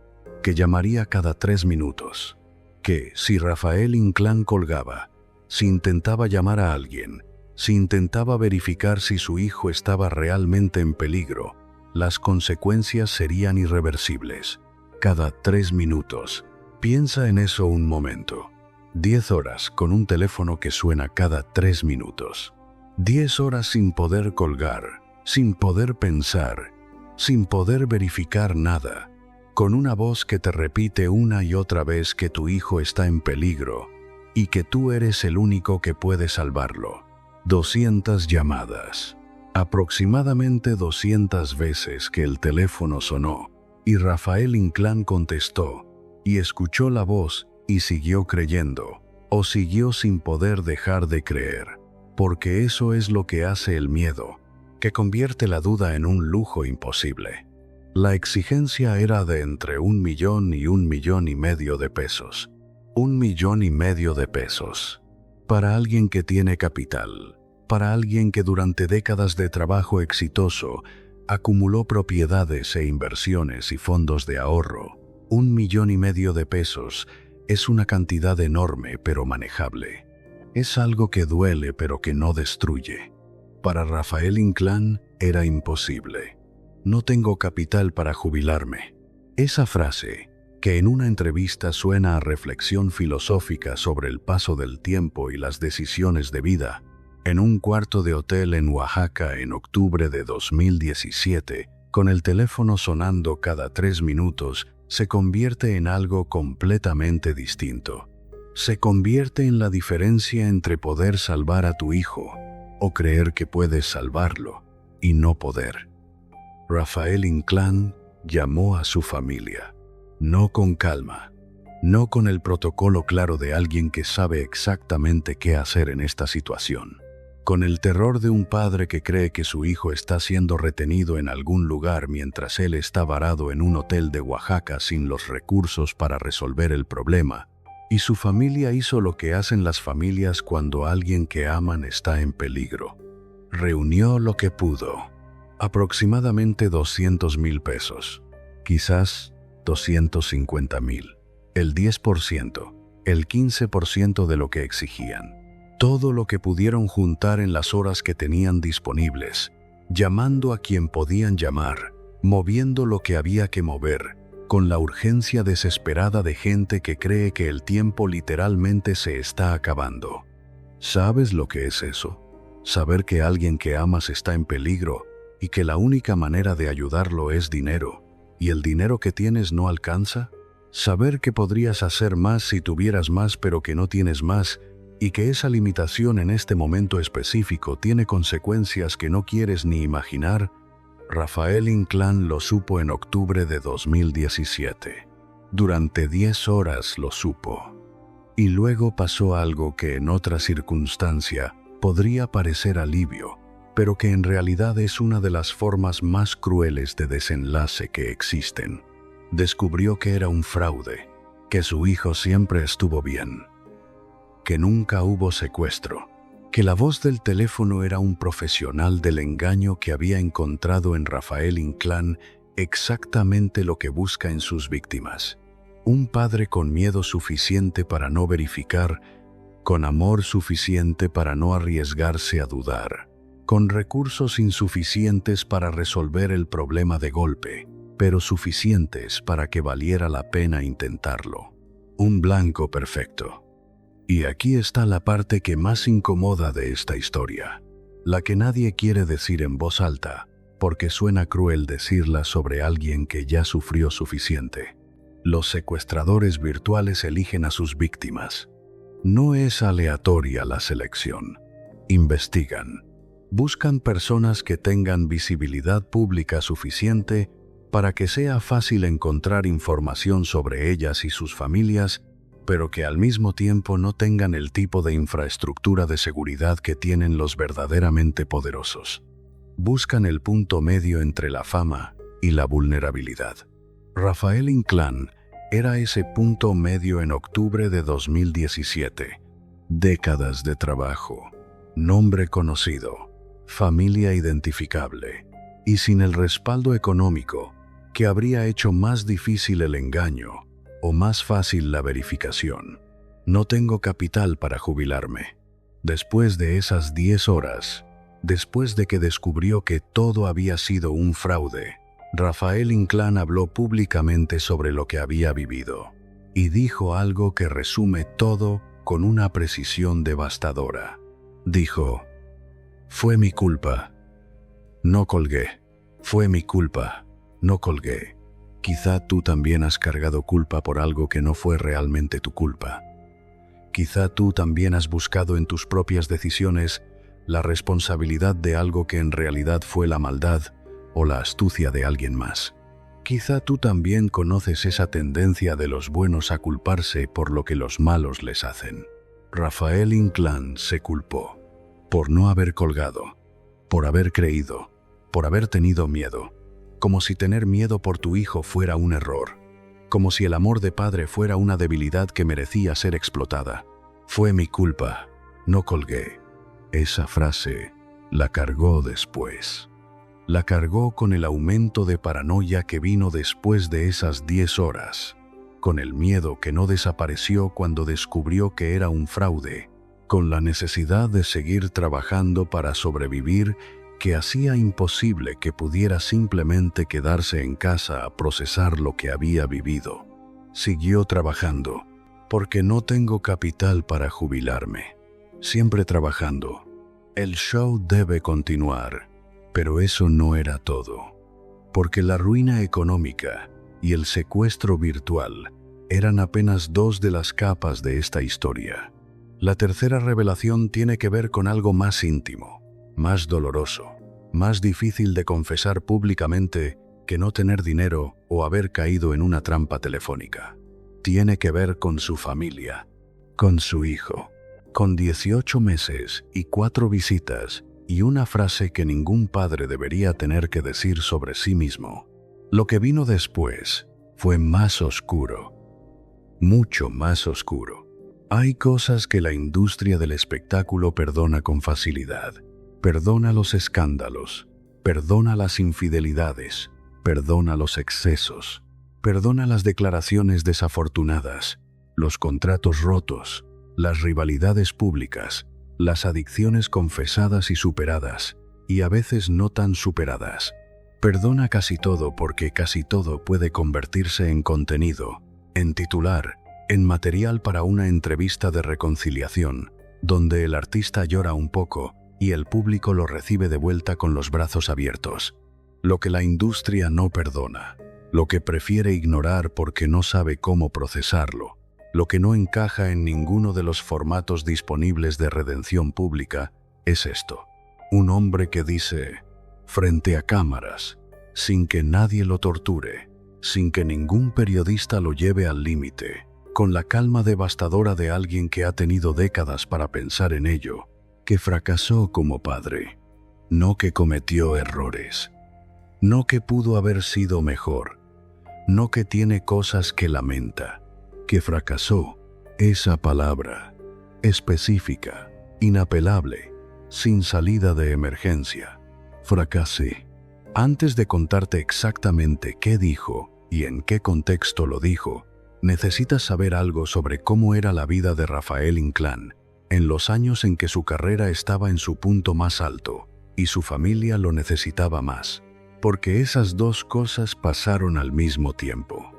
Que llamaría cada 3 minutos. Que, si Rafael Inclán colgaba, si intentaba llamar a alguien, si intentaba verificar si su hijo estaba realmente en peligro, las consecuencias serían irreversibles. Cada 3 minutos. Piensa en eso un momento. 10 horas con un teléfono que suena cada 3 minutos. 10 horas sin poder colgar, sin poder pensar, sin poder verificar nada, con una voz que te repite una y otra vez que tu hijo está en peligro y que tú eres el único que puede salvarlo. 200 llamadas. Aproximadamente 200 veces que el teléfono sonó, y Rafael Inclán contestó, y escuchó la voz, y siguió creyendo, o siguió sin poder dejar de creer, porque eso es lo que hace el miedo, que convierte la duda en un lujo imposible. La exigencia era de entre 1 millón y 1,5 millones de pesos. 1,5 millones de pesos. Para alguien que tiene capital, para alguien que durante décadas de trabajo exitoso acumuló propiedades e inversiones y fondos de ahorro, 1,5 millones de pesos es una cantidad enorme pero manejable. Es algo que duele pero que no destruye. Para Rafael Inclán era imposible. No tengo capital para jubilarme. Esa frase, que en una entrevista suena a reflexión filosófica sobre el paso del tiempo y las decisiones de vida, en un cuarto de hotel en Oaxaca en octubre de 2017, con el teléfono sonando cada 3 minutos, se convierte en algo completamente distinto. Se convierte en la diferencia entre poder salvar a tu hijo o creer que puedes salvarlo y no poder. Rafael Inclán llamó a su familia, no con calma, no con el protocolo claro de alguien que sabe exactamente qué hacer en esta situación, con el terror de un padre que cree que su hijo está siendo retenido en algún lugar mientras él está varado en un hotel de Oaxaca sin los recursos para resolver el problema, y su familia hizo lo que hacen las familias cuando alguien que aman está en peligro. Reunió lo que pudo. Aproximadamente 200,000 pesos, quizás 250,000, el 10%, el 15% de lo que exigían. Todo lo que pudieron juntar en las horas que tenían disponibles, llamando a quien podían llamar, moviendo lo que había que mover, con la urgencia desesperada de gente que cree que el tiempo literalmente se está acabando. ¿Sabes lo que es eso? Saber que alguien que amas está en peligro y que la única manera de ayudarlo es dinero, y el dinero que tienes no alcanza. Saber que podrías hacer más si tuvieras más pero que no tienes más, y que esa limitación en este momento específico tiene consecuencias que no quieres ni imaginar. Rafael Inclán lo supo en octubre de 2017. Durante 10 horas lo supo. Y luego pasó algo que en otra circunstancia podría parecer alivio, pero que en realidad es una de las formas más crueles de desenlace que existen. Descubrió que era un fraude, que su hijo siempre estuvo bien, que nunca hubo secuestro, que la voz del teléfono era un profesional del engaño que había encontrado en Rafael Inclán exactamente lo que busca en sus víctimas. Un padre con miedo suficiente para no verificar, con amor suficiente para no arriesgarse a dudar, con recursos insuficientes para resolver el problema de golpe, pero suficientes para que valiera la pena intentarlo. Un blanco perfecto. Y aquí está la parte que más incomoda de esta historia, la que nadie quiere decir en voz alta, porque suena cruel decirla sobre alguien que ya sufrió suficiente. Los secuestradores virtuales eligen a sus víctimas. No es aleatoria la selección. Investigan. Buscan personas que tengan visibilidad pública suficiente para que sea fácil encontrar información sobre ellas y sus familias, pero que al mismo tiempo no tengan el tipo de infraestructura de seguridad que tienen los verdaderamente poderosos. Buscan el punto medio entre la fama y la vulnerabilidad. Rafael Inclán era ese punto medio en octubre de 2017. Décadas de trabajo, nombre conocido, familia identificable, y sin el respaldo económico que habría hecho más difícil el engaño o más fácil la verificación. No tengo capital para jubilarme. Después de esas 10 horas, después de que descubrió que todo había sido un fraude, Rafael Inclán habló públicamente sobre lo que había vivido y dijo algo que resume todo con una precisión devastadora. Dijo: "Fue mi culpa. No colgué. Fue mi culpa. No colgué". Quizá tú también has cargado culpa por algo que no fue realmente tu culpa. Quizá tú también has buscado en tus propias decisiones la responsabilidad de algo que en realidad fue la maldad o la astucia de alguien más. Quizá tú también conoces esa tendencia de los buenos a culparse por lo que los malos les hacen. Rafael Inclán se culpó por no haber colgado, por haber creído, por haber tenido miedo, como si tener miedo por tu hijo fuera un error, como si el amor de padre fuera una debilidad que merecía ser explotada. Fue mi culpa, no colgué. Esa frase la cargó después. La cargó con el aumento de paranoia que vino después de esas 10 horas, con el miedo que no desapareció cuando descubrió que era un fraude, con la necesidad de seguir trabajando para sobrevivir que hacía imposible que pudiera simplemente quedarse en casa a procesar lo que había vivido. Siguió trabajando, porque no tengo capital para jubilarme. Siempre trabajando. El show debe continuar. Pero eso no era todo, porque la ruina económica y el secuestro virtual eran apenas 2 de las capas de esta historia. La tercera revelación tiene que ver con algo más íntimo, más doloroso, más difícil de confesar públicamente que no tener dinero o haber caído en una trampa telefónica. Tiene que ver con su familia, con su hijo, con 18 meses y 4 visitas, y una frase que ningún padre debería tener que decir sobre sí mismo. Lo que vino después fue más oscuro, mucho más oscuro. Hay cosas que la industria del espectáculo perdona con facilidad. Perdona los escándalos, perdona las infidelidades, perdona los excesos, perdona las declaraciones desafortunadas, los contratos rotos, las rivalidades públicas, las adicciones confesadas y superadas, y a veces no tan superadas. Perdona casi todo porque casi todo puede convertirse en contenido, en titular, en material para una entrevista de reconciliación, donde el artista llora un poco y el público lo recibe de vuelta con los brazos abiertos. Lo que la industria no perdona, lo que prefiere ignorar porque no sabe cómo procesarlo, lo que no encaja en ninguno de los formatos disponibles de redención pública, es esto. Un hombre que dice, frente a cámaras, sin que nadie lo torture, sin que ningún periodista lo lleve al límite, con la calma devastadora de alguien que ha tenido décadas para pensar en ello, que fracasó como padre, no que cometió errores, no que pudo haber sido mejor, no que tiene cosas que lamenta, que fracasó, esa palabra, específica, inapelable, sin salida de emergencia. Fracasé. Antes de contarte exactamente qué dijo y en qué contexto lo dijo, necesitas saber algo sobre cómo era la vida de Rafael Inclán en los años en que su carrera estaba en su punto más alto y su familia lo necesitaba más, porque esas dos cosas pasaron al mismo tiempo.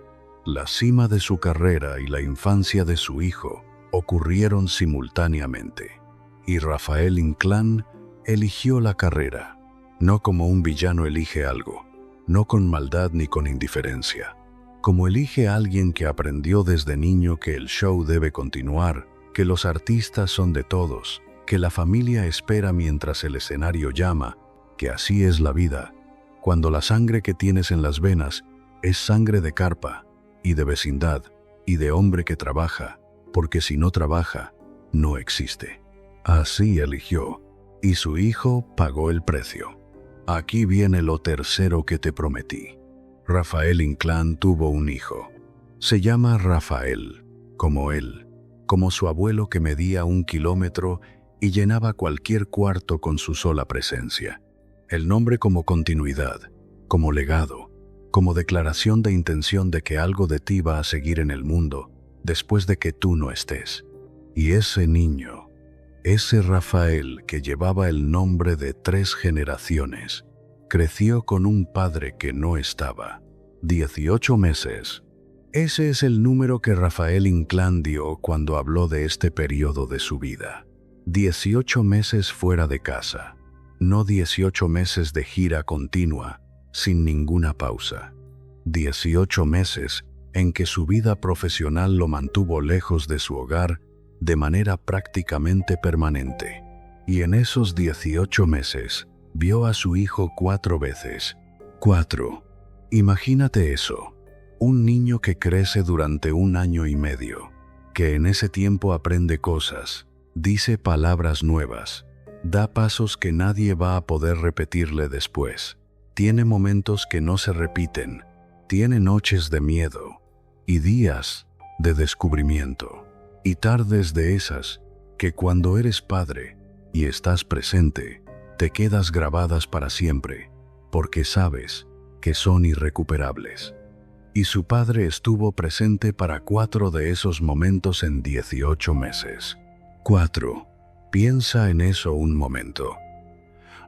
La cima de su carrera y la infancia de su hijo ocurrieron simultáneamente, y Rafael Inclán eligió la carrera, no como un villano elige algo, no con maldad ni con indiferencia, como elige a alguien que aprendió desde niño que el show debe continuar, que los artistas son de todos, que la familia espera mientras el escenario llama, que así es la vida, cuando la sangre que tienes en las venas es sangre de carpa, y de vecindad, y de hombre que trabaja, porque si no trabaja, no existe. Así eligió, y su hijo pagó el precio. Aquí viene lo tercero que te prometí. Rafael Inclán tuvo un hijo. Se llama Rafael, como él, como su abuelo que medía 1 kilómetro y llenaba cualquier cuarto con su sola presencia. El nombre como continuidad, como legado, como declaración de intención de que algo de ti va a seguir en el mundo después de que tú no estés. Y ese niño, ese Rafael que llevaba el nombre de 3 generaciones, creció con un padre que no estaba. 18 meses. Ese es el número que Rafael Inclán dio cuando habló de este periodo de su vida. 18 meses fuera de casa, no 18 meses de gira continua, sin ninguna pausa. 18 meses en que su vida profesional lo mantuvo lejos de su hogar de manera prácticamente permanente. Y en esos 18 meses, vio a su hijo 4 veces. 4. Imagínate eso. Un niño que crece durante 1 año y medio, que en ese tiempo aprende cosas, dice palabras nuevas, da pasos que nadie va a poder repetirle después, tiene momentos que no se repiten, tiene noches de miedo y días de descubrimiento, y tardes de esas que cuando eres padre y estás presente, te quedas grabadas para siempre, porque sabes que son irrecuperables. Y su padre estuvo presente para 4 de esos momentos en 18 meses. 4. Piensa en eso un momento.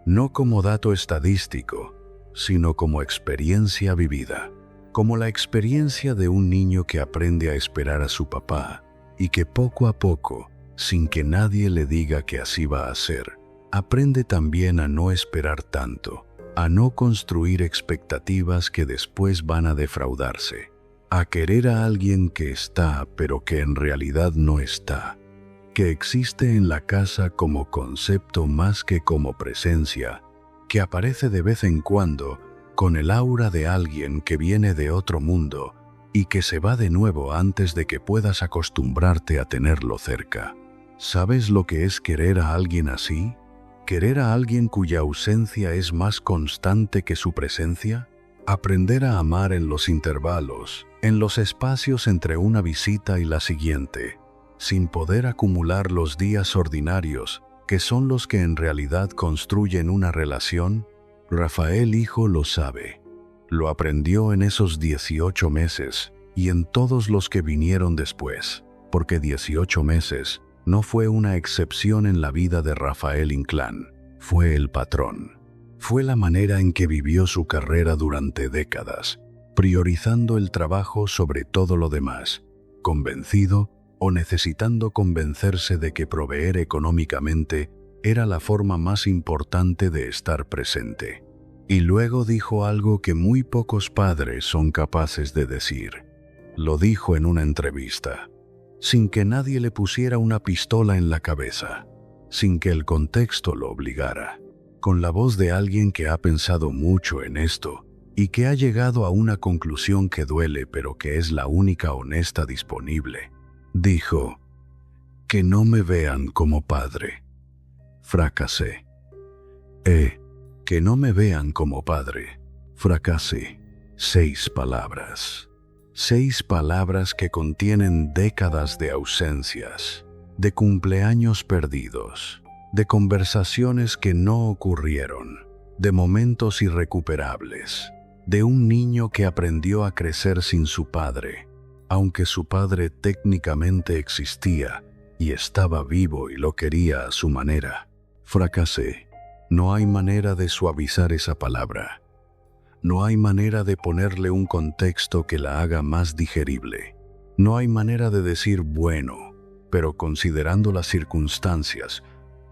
No como dato estadístico, sino como experiencia vivida. Como la experiencia de un niño que aprende a esperar a su papá y que poco a poco, sin que nadie le diga que así va a ser, aprende también a no esperar tanto, a no construir expectativas que después van a defraudarse, a querer a alguien que está pero que en realidad no está, que existe en la casa como concepto más que como presencia, que aparece de vez en cuando con el aura de alguien que viene de otro mundo y que se va de nuevo antes de que puedas acostumbrarte a tenerlo cerca. ¿Sabes lo que es querer a alguien así? ¿Querer a alguien cuya ausencia es más constante que su presencia? Aprender a amar en los intervalos, en los espacios entre una visita y la siguiente, sin poder acumular los días ordinarios, que son los que en realidad construyen una relación. Rafael hijo lo sabe. Lo aprendió en esos 18 meses y en todos los que vinieron después, porque 18 meses no fue una excepción en la vida de Rafael Inclán, fue el patrón. Fue la manera en que vivió su carrera durante décadas, priorizando el trabajo sobre todo lo demás, convencido o necesitando convencerse de que proveer económicamente era la forma más importante de estar presente. Y luego dijo algo que muy pocos padres son capaces de decir. Lo dijo en una entrevista, sin que nadie le pusiera una pistola en la cabeza, sin que el contexto lo obligara, con la voz de alguien que ha pensado mucho en esto y que ha llegado a una conclusión que duele pero que es la única honesta disponible. Dijo, que no me vean como padre. Fracasé. Que no me vean como padre. Fracasé. 6 palabras. 6 palabras que contienen décadas de ausencias, de cumpleaños perdidos, de conversaciones que no ocurrieron, de momentos irrecuperables, de un niño que aprendió a crecer sin su padre, aunque su padre técnicamente existía y estaba vivo y lo quería a su manera. Fracasé. No hay manera de suavizar esa palabra. No hay manera de ponerle un contexto que la haga más digerible. No hay manera de decir bueno, pero considerando las circunstancias,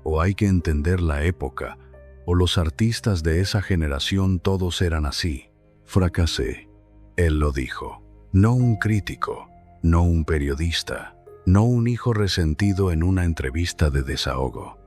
o hay que entender la época, o los artistas de esa generación todos eran así. Fracasé. Él lo dijo. No un crítico, no un periodista, no un hijo resentido en una entrevista de desahogo.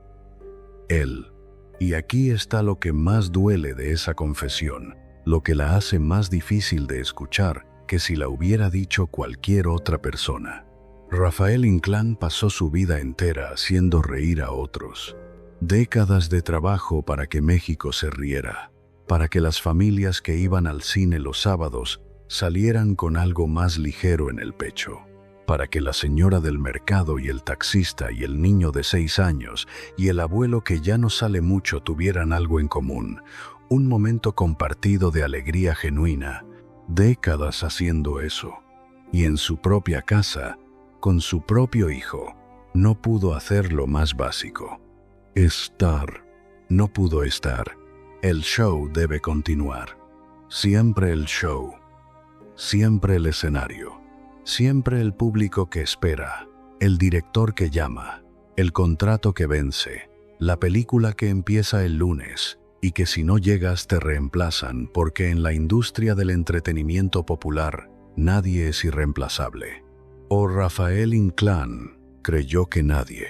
Él. Y aquí está lo que más duele de esa confesión, lo que la hace más difícil de escuchar que si la hubiera dicho cualquier otra persona. Rafael Inclán pasó su vida entera haciendo reír a otros. Décadas de trabajo para que México se riera, para que las familias que iban al cine los sábados salieran con algo más ligero en el pecho, para que la señora del mercado y el taxista y el niño de 6 años y el abuelo que ya no sale mucho tuvieran algo en común, un momento compartido de alegría genuina. Décadas haciendo eso, y en su propia casa, con su propio hijo, no pudo hacer lo más básico. Estar. No pudo estar. El show debe continuar. Siempre el show. Siempre el escenario. Siempre el público que espera. El director que llama. El contrato que vence. La película que empieza el lunes y que si no llegas te reemplazan, porque en la industria del entretenimiento popular nadie es irreemplazable. O Rafael Inclán creyó que nadie.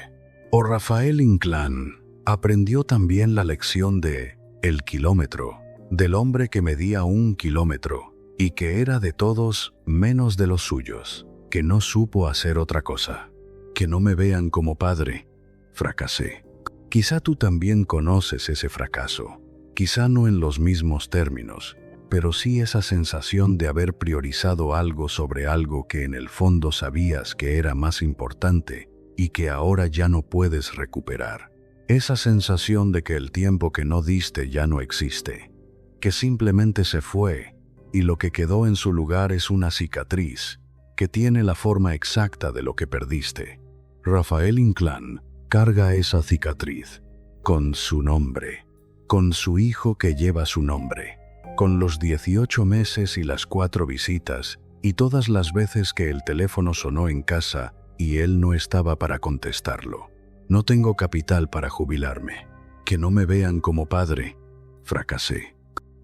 O Rafael Inclán Aprendió también la lección de el kilómetro, del hombre que medía 1 kilómetro y que era de todos menos de los suyos, que no supo hacer otra cosa. Que no me vean como padre. Fracasé. Quizá tú también conoces ese fracaso, quizá no en los mismos términos, pero sí esa sensación de haber priorizado algo sobre algo que en el fondo sabías que era más importante y que ahora ya no puedes recuperar. Esa sensación de que el tiempo que no diste ya no existe, que simplemente se fue y lo que quedó en su lugar es una cicatriz que tiene la forma exacta de lo que perdiste. Rafael Inclán carga esa cicatriz con su nombre, con su hijo que lleva su nombre, con los 18 meses y las 4 visitas y todas las veces que el teléfono sonó en casa y él no estaba para contestarlo. No tengo capital para jubilarme. Que no me vean como padre. Fracasé.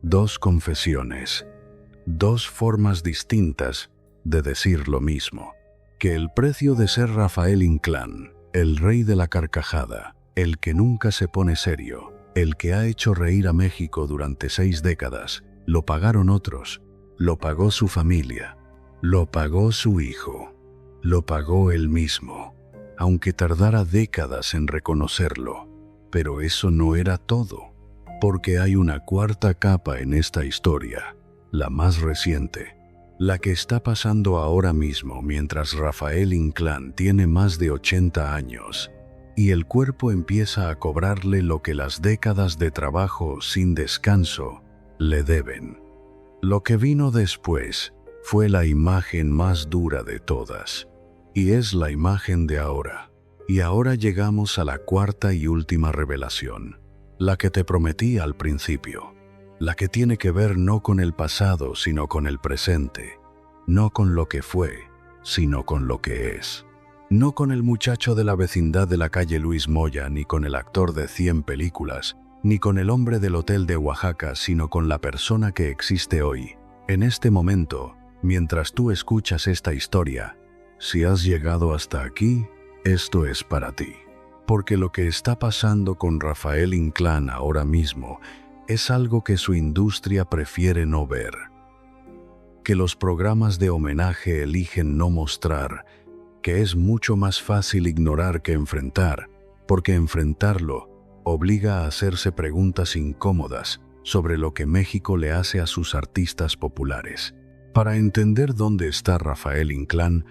2 confesiones. 2 formas distintas de decir lo mismo. Que el precio de ser Rafael Inclán, el rey de la carcajada, el que nunca se pone serio, el que ha hecho reír a México durante 6 décadas, lo pagaron otros, lo pagó su familia, lo pagó su hijo, lo pagó él mismo, aunque tardara décadas en reconocerlo. Pero eso no era todo, porque hay una cuarta capa en esta historia, la más reciente, la que está pasando ahora mismo mientras Rafael Inclán tiene más de 80 años y el cuerpo empieza a cobrarle lo que las décadas de trabajo sin descanso le deben. Lo que vino después fue la imagen más dura de todas, y es la imagen de ahora. Y ahora llegamos a la cuarta y última revelación, la que te prometí al principio, la que tiene que ver no con el pasado, sino con el presente, no con lo que fue, sino con lo que es. No con el muchacho de la vecindad de la calle Luis Moya, ni con el actor de 100 películas, ni con el hombre del hotel de Oaxaca, sino con la persona que existe hoy, en este momento, mientras tú escuchas esta historia. Si has llegado hasta aquí, esto es para ti. Porque lo que está pasando con Rafael Inclán ahora mismo es algo que su industria prefiere no ver, que los programas de homenaje eligen no mostrar, que es mucho más fácil ignorar que enfrentar, porque enfrentarlo obliga a hacerse preguntas incómodas sobre lo que México le hace a sus artistas populares. Para entender dónde está Rafael Inclán,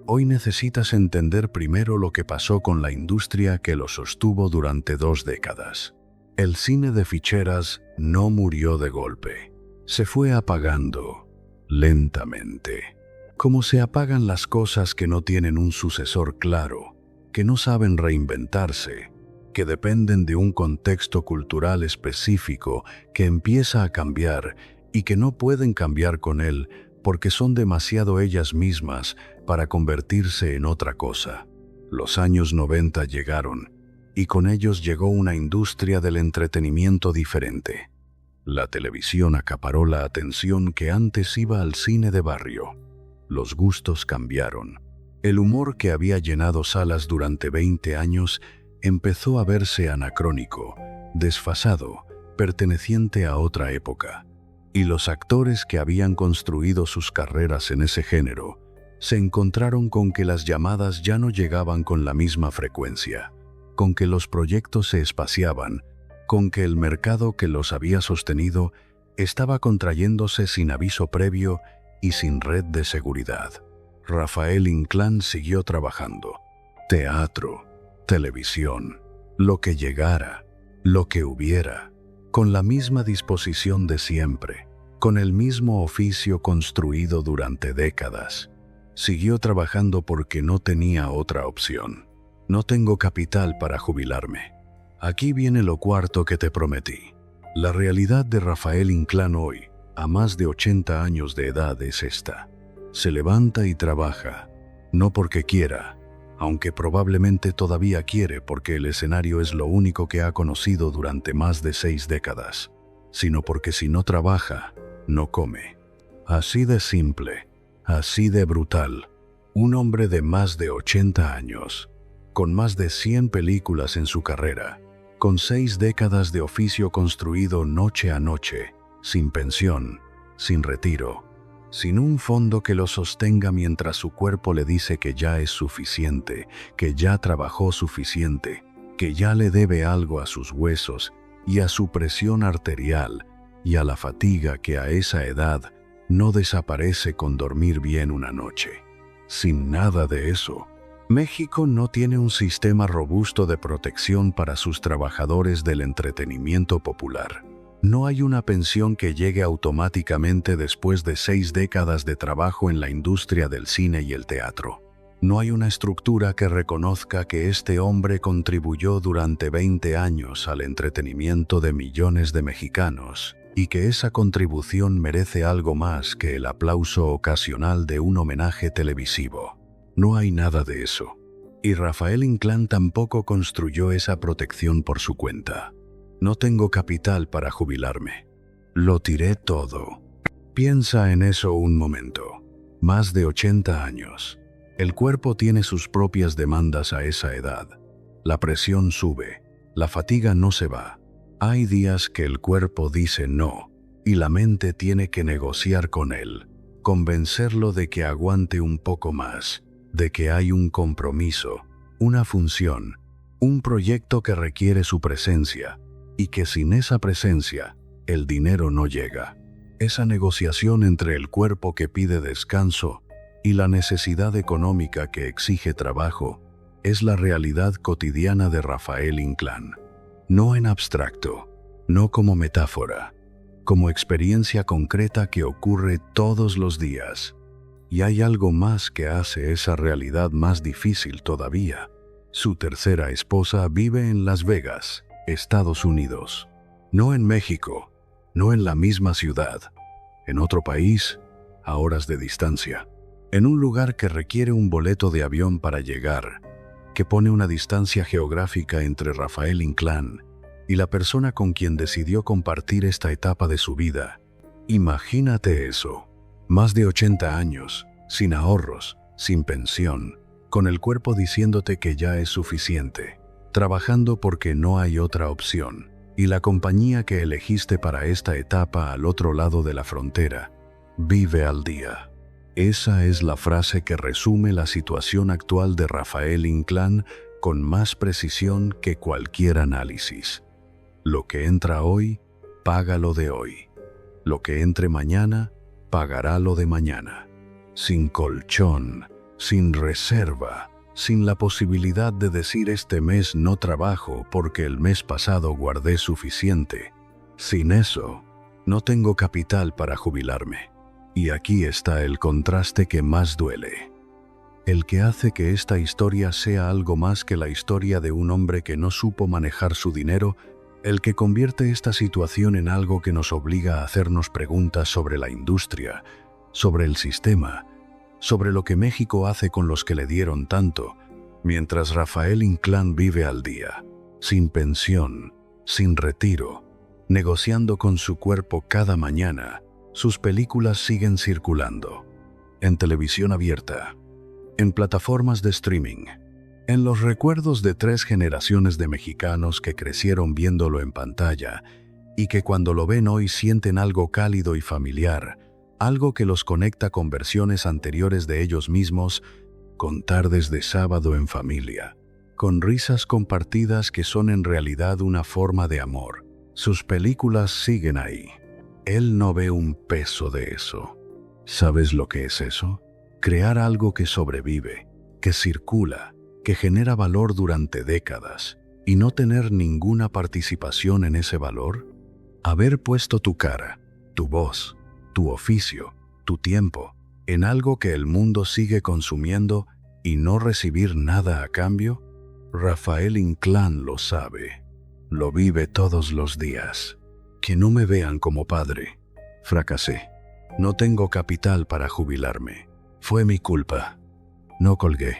hoy necesitas entender primero lo que pasó con la industria que lo sostuvo durante 2 décadas. El cine de ficheras no murió de golpe. Se fue apagando lentamente. Como se apagan las cosas que no tienen un sucesor claro, que no saben reinventarse, que dependen de un contexto cultural específico que empieza a cambiar y que no pueden cambiar con él porque son demasiado ellas mismas para convertirse en otra cosa. Los años 90 llegaron, y con ellos llegó una industria del entretenimiento diferente. La televisión acaparó la atención que antes iba al cine de barrio. Los gustos cambiaron. El humor que había llenado salas durante 20 años empezó a verse anacrónico, desfasado, perteneciente a otra época. Y los actores que habían construido sus carreras en ese género se encontraron con que las llamadas ya no llegaban con la misma frecuencia, con que los proyectos se espaciaban, con que el mercado que los había sostenido estaba contrayéndose sin aviso previo y sin red de seguridad. Rafael Inclán siguió trabajando. Teatro, televisión, lo que llegara, lo que hubiera, con la misma disposición de siempre, con el mismo oficio construido durante décadas. Siguió trabajando porque no tenía otra opción. No tengo capital para jubilarme. Aquí viene lo cuarto que te prometí. La realidad de Rafael Inclán hoy, a más de 80 años de edad, es esta. Se levanta y trabaja, no porque quiera, aunque probablemente todavía quiere porque el escenario es lo único que ha conocido durante más de 6 décadas, sino porque si no trabaja, no come. Así de simple, así de brutal. Un hombre de más de 80 años, con más de 100 películas en su carrera, con 6 décadas de oficio construido noche a noche, sin pensión, sin retiro, sin un fondo que lo sostenga mientras su cuerpo le dice que ya es suficiente, que ya trabajó suficiente, que ya le debe algo a sus huesos y a su presión arterial y a la fatiga que a esa edad no desaparece con dormir bien una noche. Sin nada de eso, México no tiene un sistema robusto de protección para sus trabajadores del entretenimiento popular. No hay una pensión que llegue automáticamente después de 6 décadas de trabajo en la industria del cine y el teatro. No hay una estructura que reconozca que este hombre contribuyó durante 20 años al entretenimiento de millones de mexicanos y que esa contribución merece algo más que el aplauso ocasional de un homenaje televisivo. No hay nada de eso. Y Rafael Inclán tampoco construyó esa protección por su cuenta. No tengo capital para jubilarme. Lo tiré todo. Piensa en eso un momento. Más de 80 años. El cuerpo tiene sus propias demandas a esa edad. La presión sube. La fatiga no se va. Hay días que el cuerpo dice no, y la mente tiene que negociar con él, convencerlo de que aguante un poco más, de que hay un compromiso, una función, un proyecto que requiere su presencia, y que sin esa presencia, el dinero no llega. Esa negociación entre el cuerpo que pide descanso y la necesidad económica que exige trabajo es la realidad cotidiana de Rafael Inclán. No en abstracto, no como metáfora, como experiencia concreta que ocurre todos los días. Y hay algo más que hace esa realidad más difícil todavía. Su tercera esposa vive en Las Vegas, Estados Unidos. No en México, no en la misma ciudad, en otro país, a horas de distancia. En un lugar que requiere un boleto de avión para llegar, que pone una distancia geográfica entre Rafael Inclán y la persona con quien decidió compartir esta etapa de su vida. Imagínate eso. Más de 80 años, sin ahorros, sin pensión, con el cuerpo diciéndote que ya es suficiente, trabajando porque no hay otra opción, y la compañía que elegiste para esta etapa al otro lado de la frontera, vive al día. Esa es la frase que resume la situación actual de Rafael Inclán con más precisión que cualquier análisis. Lo que entra hoy, paga lo de hoy. Lo que entre mañana, pagará lo de mañana. Sin colchón, sin reserva, sin la posibilidad de decir este mes no trabajo porque el mes pasado guardé suficiente. Sin eso, no tengo capital para jubilarme. Y aquí está el contraste que más duele. El que hace que esta historia sea algo más que la historia de un hombre que no supo manejar su dinero, el que convierte esta situación en algo que nos obliga a hacernos preguntas sobre la industria, sobre el sistema, sobre lo que México hace con los que le dieron tanto, mientras Rafael Inclán vive al día, sin pensión, sin retiro, negociando con su cuerpo cada mañana. Sus películas siguen circulando, en televisión abierta, en plataformas de streaming, en los recuerdos de 3 generaciones de mexicanos que crecieron viéndolo en pantalla y que cuando lo ven hoy sienten algo cálido y familiar, algo que los conecta con versiones anteriores de ellos mismos, con tardes de sábado en familia, con risas compartidas que son en realidad una forma de amor. Sus películas siguen ahí. Él no ve un peso de eso. ¿Sabes lo que es eso? Crear algo que sobrevive, que circula, que genera valor durante décadas, y no tener ninguna participación en ese valor. Haber puesto tu cara, tu voz, tu oficio, tu tiempo, en algo que el mundo sigue consumiendo y no recibir nada a cambio. Rafael Inclán lo sabe. Lo vive todos los días. Que no me vean como padre. Fracasé. No tengo capital para jubilarme. Fue mi culpa. No colgué.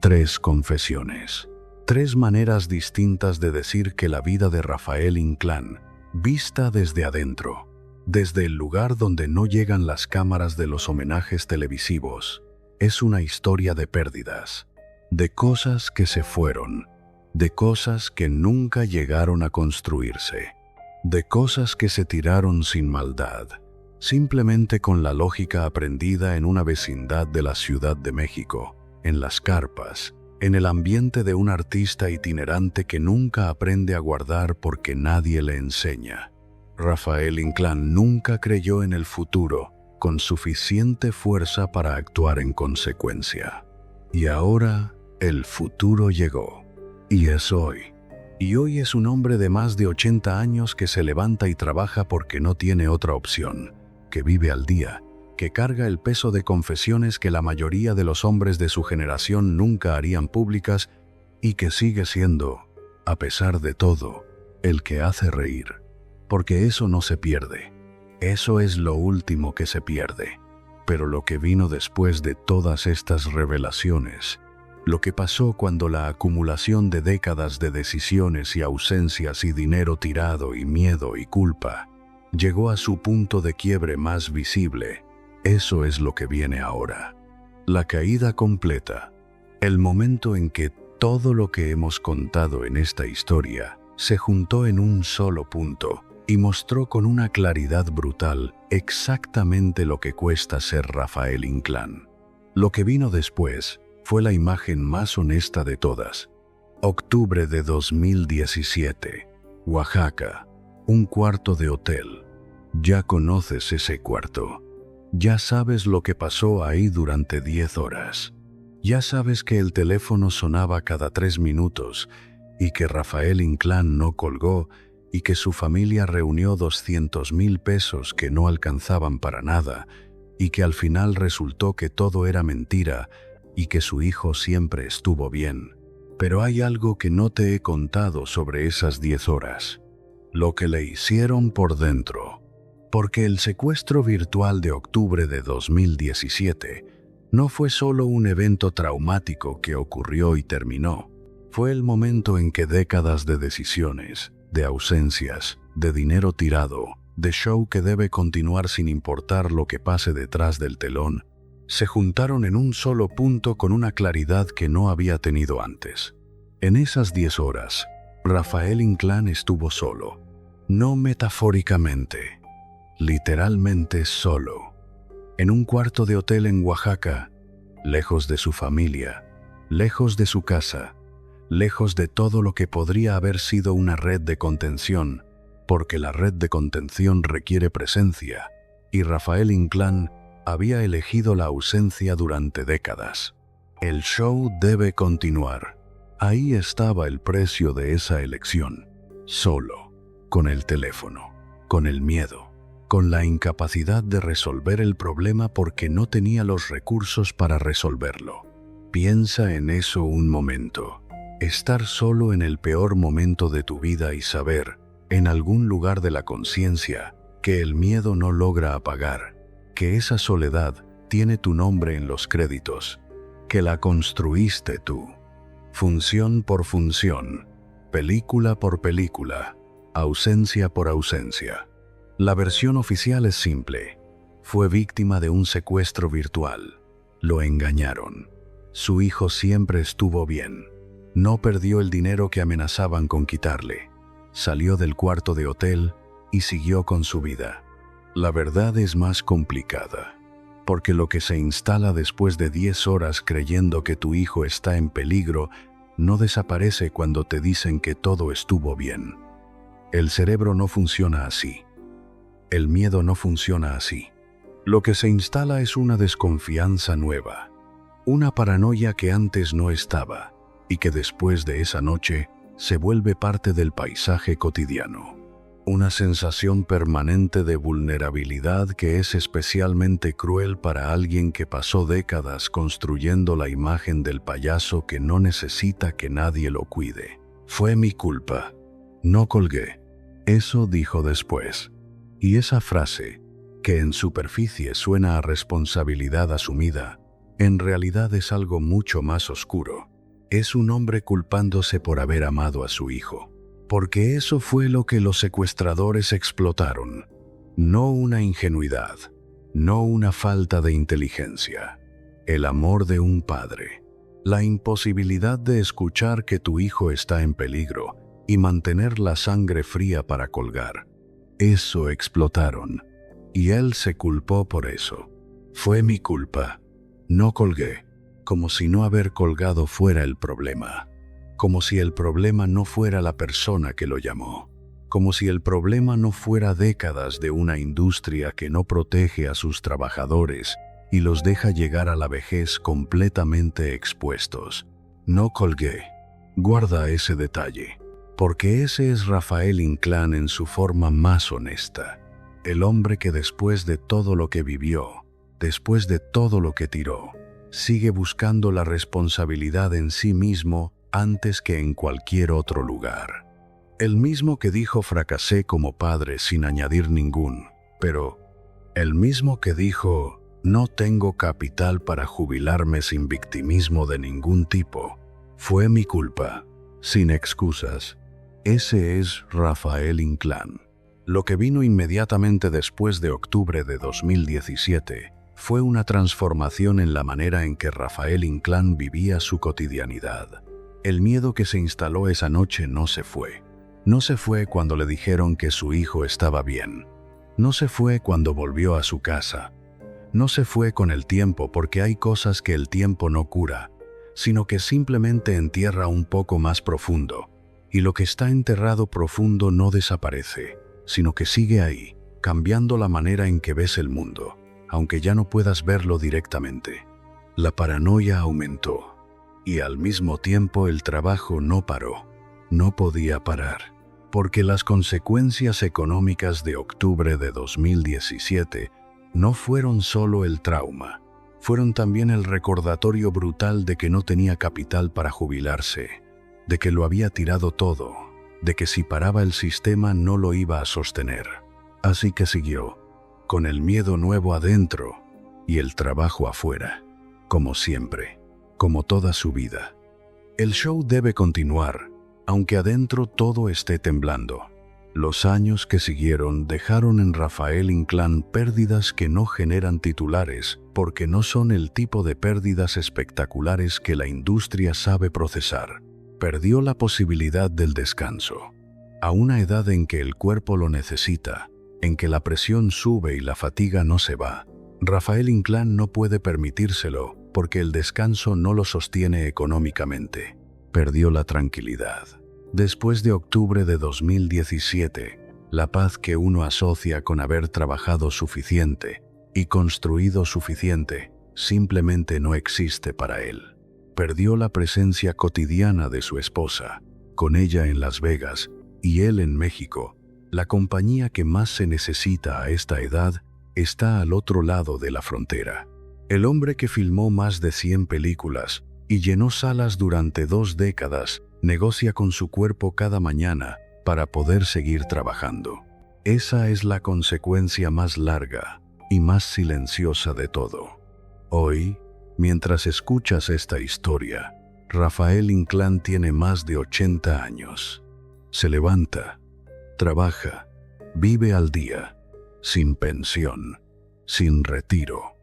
3 confesiones. 3 maneras distintas de decir que la vida de Rafael Inclán, vista desde adentro, desde el lugar donde no llegan las cámaras de los homenajes televisivos, es una historia de pérdidas, de cosas que se fueron, de cosas que nunca llegaron a construirse, de cosas que se tiraron sin maldad, simplemente con la lógica aprendida en una vecindad de la Ciudad de México, en las carpas, en el ambiente de un artista itinerante que nunca aprende a guardar porque nadie le enseña. Rafael Inclán nunca creyó en el futuro con suficiente fuerza para actuar en consecuencia. Y ahora el futuro llegó. Y es hoy. Y hoy es un hombre de más de 80 años que se levanta y trabaja porque no tiene otra opción, que vive al día, que carga el peso de confesiones que la mayoría de los hombres de su generación nunca harían públicas y que sigue siendo, a pesar de todo, el que hace reír. Porque eso no se pierde. Eso es lo último que se pierde. Pero lo que vino después de todas estas revelaciones, lo que pasó cuando la acumulación de décadas de decisiones y ausencias y dinero tirado y miedo y culpa, llegó a su punto de quiebre más visible, eso es lo que viene ahora. La caída completa. El momento en que todo lo que hemos contado en esta historia se juntó en un solo punto y mostró con una claridad brutal exactamente lo que cuesta ser Rafael Inclán. Lo que vino después fue la imagen más honesta de todas. Octubre de 2017, Oaxaca, un cuarto de hotel. Ya conoces ese cuarto. Ya sabes lo que pasó ahí durante 10 horas. Ya sabes que el teléfono sonaba cada 3 minutos y que Rafael Inclán no colgó y que su familia reunió 200,000 pesos que no alcanzaban para nada y que al final resultó que todo era mentira y que su hijo siempre estuvo bien. Pero hay algo que no te he contado sobre esas 10 horas. Lo que le hicieron por dentro. Porque el secuestro virtual de octubre de 2017 no fue solo un evento traumático que ocurrió y terminó. Fue el momento en que décadas de decisiones, de ausencias, de dinero tirado, de show que debe continuar sin importar lo que pase detrás del telón, se juntaron en un solo punto con una claridad que no había tenido antes. En esas 10 horas, Rafael Inclán estuvo solo, no metafóricamente, literalmente solo, en un cuarto de hotel en Oaxaca, lejos de su familia, lejos de su casa, lejos de todo lo que podría haber sido una red de contención, porque la red de contención requiere presencia, y Rafael Inclán había elegido la ausencia durante décadas. El show debe continuar. Ahí estaba el precio de esa elección. Solo, con el teléfono, con el miedo, con la incapacidad de resolver el problema porque no tenía los recursos para resolverlo. Piensa en eso un momento. Estar solo en el peor momento de tu vida y saber, en algún lugar de la conciencia, que el miedo no logra apagar, que esa soledad tiene tu nombre en los créditos, que la construiste tú. Función por función, película por película, ausencia por ausencia. La versión oficial es simple. Fue víctima de un secuestro virtual. Lo engañaron. Su hijo siempre estuvo bien. No perdió el dinero que amenazaban con quitarle. Salió del cuarto de hotel y siguió con su vida. La verdad es más complicada, porque lo que se instala después de 10 horas creyendo que tu hijo está en peligro no desaparece cuando te dicen que todo estuvo bien. El cerebro no funciona así. El miedo no funciona así. Lo que se instala es una desconfianza nueva, una paranoia que antes no estaba y que después de esa noche se vuelve parte del paisaje cotidiano. Una sensación permanente de vulnerabilidad que es especialmente cruel para alguien que pasó décadas construyendo la imagen del payaso que no necesita que nadie lo cuide. Fue mi culpa. No colgué. Eso dijo después. Y esa frase, que en superficie suena a responsabilidad asumida, en realidad es algo mucho más oscuro. Es un hombre culpándose por haber amado a su hijo. Porque eso fue lo que los secuestradores explotaron. No una ingenuidad, no una falta de inteligencia. El amor de un padre. La imposibilidad de escuchar que tu hijo está en peligro y mantener la sangre fría para colgar. Eso explotaron. Y él se culpó por eso. Fue mi culpa. No colgué, como si no haber colgado fuera el problema. Como si el problema no fuera la persona que lo llamó. Como si el problema no fuera décadas de una industria que no protege a sus trabajadores y los deja llegar a la vejez completamente expuestos. No colgué. Guarda ese detalle, porque ese es Rafael Inclán en su forma más honesta. El hombre que después de todo lo que vivió, después de todo lo que tiró, sigue buscando la responsabilidad en sí mismo antes que en cualquier otro lugar. El mismo que dijo fracasé como padre sin añadir ningún, pero el mismo que dijo no tengo capital para jubilarme sin victimismo de ningún tipo. Fue mi culpa, sin excusas. Ese es Rafael Inclán. Lo que vino inmediatamente después de octubre de 2017 fue una transformación en la manera en que Rafael Inclán vivía su cotidianidad. El miedo que se instaló esa noche no se fue. No se fue cuando le dijeron que su hijo estaba bien. No se fue cuando volvió a su casa. No se fue con el tiempo, porque hay cosas que el tiempo no cura, sino que simplemente entierra un poco más profundo. Y lo que está enterrado profundo no desaparece, sino que sigue ahí, cambiando la manera en que ves el mundo, aunque ya no puedas verlo directamente. La paranoia aumentó, y al mismo tiempo el trabajo no paró. No podía parar, porque las consecuencias económicas de octubre de 2017 no fueron solo el trauma, fueron también el recordatorio brutal de que no tenía capital para jubilarse, de que lo había tirado todo, de que si paraba el sistema no lo iba a sostener. Así que siguió, con el miedo nuevo adentro y el trabajo afuera, como siempre, como toda su vida. El show debe continuar, aunque adentro todo esté temblando. Los años que siguieron dejaron en Rafael Inclán pérdidas que no generan titulares, porque no son el tipo de pérdidas espectaculares que la industria sabe procesar. Perdió la posibilidad del descanso. A una edad en que el cuerpo lo necesita, en que la presión sube y la fatiga no se va, Rafael Inclán no puede permitírselo porque el descanso no lo sostiene económicamente. Perdió la tranquilidad. Después de octubre de 2017, la paz que uno asocia con haber trabajado suficiente y construido suficiente simplemente no existe para él. Perdió la presencia cotidiana de su esposa, con ella en Las Vegas y él en México. La compañía que más se necesita a esta edad está al otro lado de la frontera. El hombre que filmó más de 100 películas y llenó salas durante 2 décadas negocia con su cuerpo cada mañana para poder seguir trabajando. Esa es la consecuencia más larga y más silenciosa de todo. Hoy, mientras escuchas esta historia, Rafael Inclán tiene más de 80 años. Se levanta, trabaja, vive al día, sin pensión, sin retiro,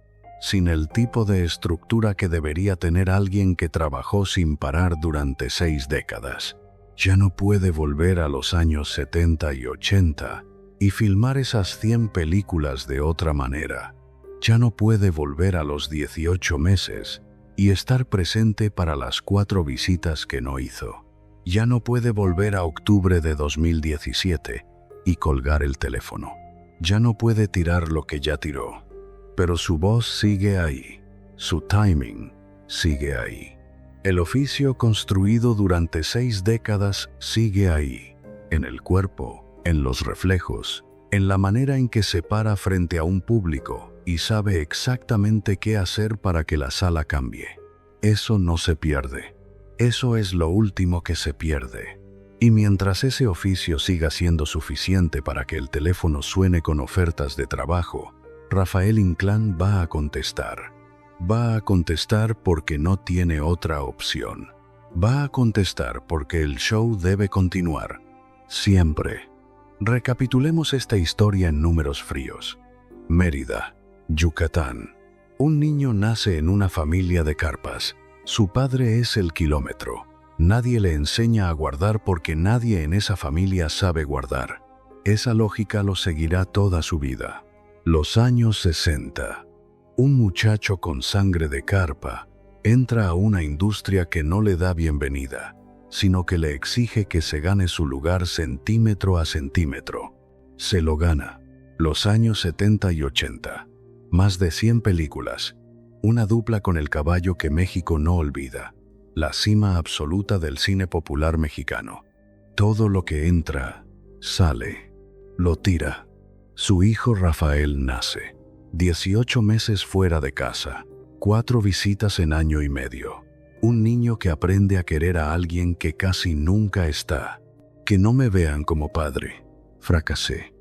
sin el tipo de estructura que debería tener alguien que trabajó sin parar durante 6 décadas. Ya no puede volver a los años 70 y 80 y filmar esas 100 películas de otra manera. Ya no puede volver a los 18 meses y estar presente para las 4 visitas que no hizo. Ya no puede volver a octubre de 2017 y colgar el teléfono. Ya no puede tirar lo que ya tiró. Pero su voz sigue ahí, su timing sigue ahí. El oficio construido durante 6 décadas sigue ahí, en el cuerpo, en los reflejos, en la manera en que se para frente a un público y sabe exactamente qué hacer para que la sala cambie. Eso no se pierde. Eso es lo último que se pierde. Y mientras ese oficio siga siendo suficiente para que el teléfono suene con ofertas de trabajo, Rafael Inclán va a contestar. Va a contestar porque no tiene otra opción. Va a contestar porque el show debe continuar. Siempre. Recapitulemos esta historia en números fríos. Mérida, Yucatán. Un niño nace en una familia de carpas. Su padre es el kilómetro. Nadie le enseña a guardar porque nadie en esa familia sabe guardar. Esa lógica lo seguirá toda su vida. Los años 60. Un muchacho con sangre de carpa entra a una industria que no le da bienvenida, sino que le exige que se gane su lugar centímetro a centímetro. Se lo gana. Los años 70 y 80. Más de 100 películas. Una dupla con el caballo que México no olvida. La cima absoluta del cine popular mexicano. Todo lo que entra, sale. Lo tira. Su hijo Rafael nace. 18 meses fuera de casa. 4 visitas en año y medio. Un niño que aprende a querer a alguien que casi nunca está. Que no me vean como padre. Fracasé.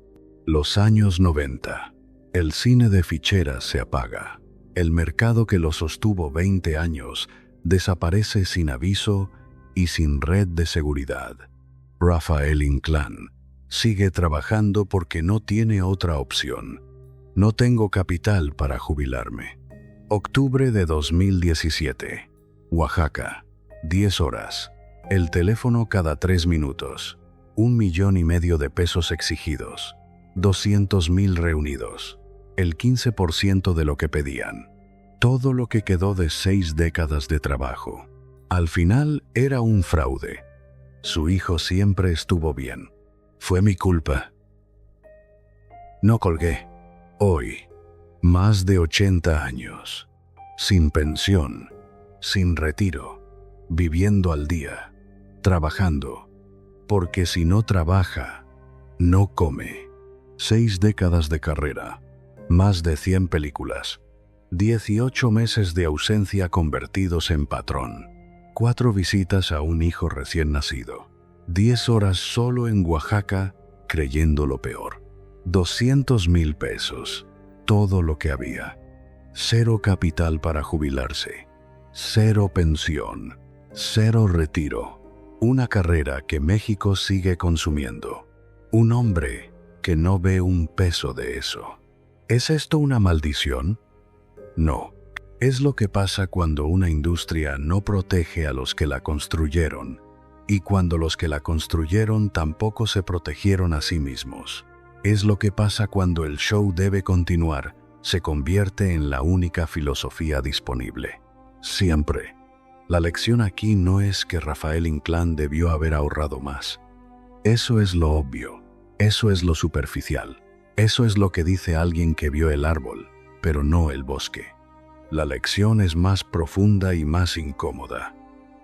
Los años 90. El cine de ficheras se apaga. El mercado que lo sostuvo 20 años desaparece sin aviso y sin red de seguridad. Rafael Inclán sigue trabajando porque no tiene otra opción. No tengo capital para jubilarme. Octubre de 2017. Oaxaca. 10 horas. El teléfono cada 3 minutos. 1,5 millones de pesos exigidos. 200,000 reunidos. El 15% de lo que pedían. Todo lo que quedó de 6 décadas de trabajo. Al final era un fraude. Su hijo siempre estuvo bien. Fue mi culpa. No colgué. Hoy, más de 80 años. Sin pensión, sin retiro, viviendo al día, trabajando. Porque si no trabaja, no come. 6 décadas de carrera. Más de 100 películas. 18 meses de ausencia convertidos en patrón. 4 visitas a un hijo recién nacido. 10 horas solo en Oaxaca, creyendo lo peor. 200,000 pesos. Todo lo que había. 0 capital para jubilarse. 0 pensión. 0 retiro. Una carrera que México sigue consumiendo. Un hombre que no ve un peso de eso. ¿Es esto una maldición? No. Es lo que pasa cuando una industria no protege a los que la construyeron, y cuando los que la construyeron tampoco se protegieron a sí mismos. Es lo que pasa cuando el show debe continuar, se convierte en la única filosofía disponible. Siempre. La lección aquí no es que Rafael Inclán debió haber ahorrado más. Eso es lo obvio. Eso es lo superficial. Eso es lo que dice alguien que vio el árbol, pero no el bosque. La lección es más profunda y más incómoda.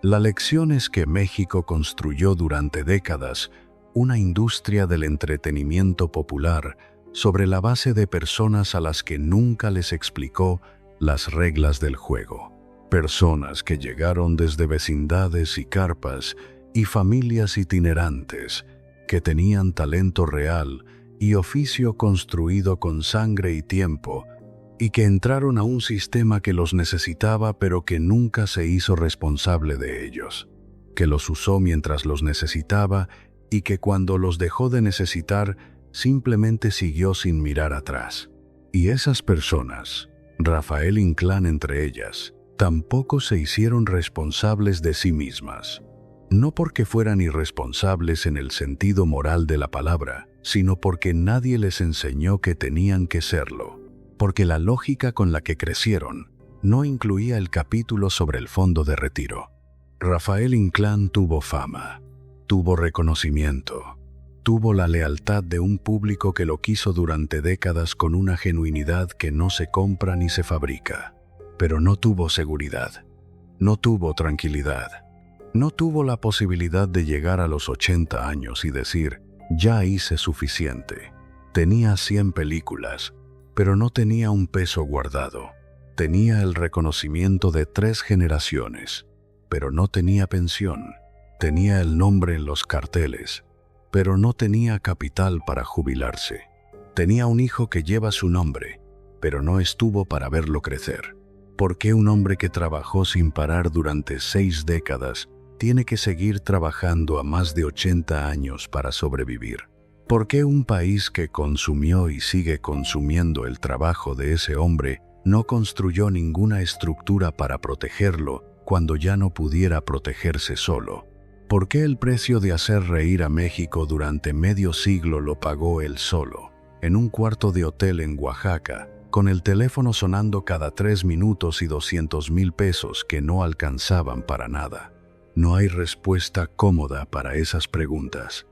La lección es que México construyó durante décadas una industria del entretenimiento popular sobre la base de personas a las que nunca les explicó las reglas del juego. Personas que llegaron desde vecindades y carpas y familias itinerantes que tenían talento real y oficio construido con sangre y tiempo, y que entraron a un sistema que los necesitaba pero que nunca se hizo responsable de ellos, que los usó mientras los necesitaba y que cuando los dejó de necesitar simplemente siguió sin mirar atrás. Y esas personas, Rafael Inclán entre ellas, tampoco se hicieron responsables de sí mismas. No porque fueran irresponsables en el sentido moral de la palabra, sino porque nadie les enseñó que tenían que serlo. Porque la lógica con la que crecieron no incluía el capítulo sobre el fondo de retiro. Rafael Inclán tuvo fama, tuvo reconocimiento, tuvo la lealtad de un público que lo quiso durante décadas con una genuinidad que no se compra ni se fabrica. Pero no tuvo seguridad, no tuvo tranquilidad, no tuvo la posibilidad de llegar a los 80 años y decir, ya hice suficiente. Tenía 100 películas, pero no tenía un peso guardado. Tenía el reconocimiento de 3 generaciones, pero no tenía pensión. Tenía el nombre en los carteles, pero no tenía capital para jubilarse. Tenía un hijo que lleva su nombre, pero no estuvo para verlo crecer. ¿Por qué un hombre que trabajó sin parar durante 6 décadas tiene que seguir trabajando a más de 80 años para sobrevivir? ¿Por qué un país que consumió y sigue consumiendo el trabajo de ese hombre no construyó ninguna estructura para protegerlo cuando ya no pudiera protegerse solo. ¿Por qué el precio de hacer reír a México durante medio siglo lo pagó él solo, en un cuarto de hotel en Oaxaca, con el teléfono sonando cada 3 minutos y 200,000 pesos que no alcanzaban para nada? No hay respuesta cómoda para esas preguntas.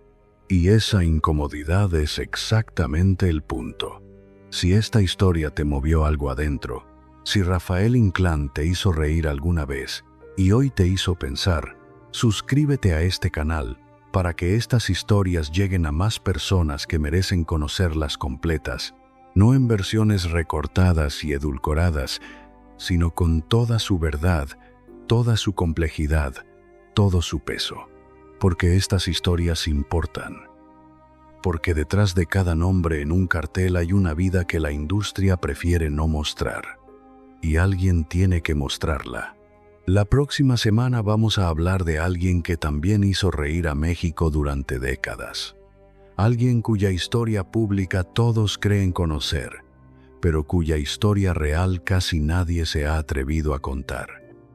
Y esa incomodidad es exactamente el punto. Si esta historia te movió algo adentro, si Rafael Inclán te hizo reír alguna vez y hoy te hizo pensar, suscríbete a este canal para que estas historias lleguen a más personas que merecen conocerlas completas, no en versiones recortadas y edulcoradas, sino con toda su verdad, toda su complejidad, todo su peso. Porque estas historias importan. Porque detrás de cada nombre en un cartel hay una vida que la industria prefiere no mostrar. Y alguien tiene que mostrarla. La próxima semana vamos a hablar de alguien que también hizo reír a México durante décadas. Alguien cuya historia pública todos creen conocer, pero cuya historia real casi nadie se ha atrevido a contar.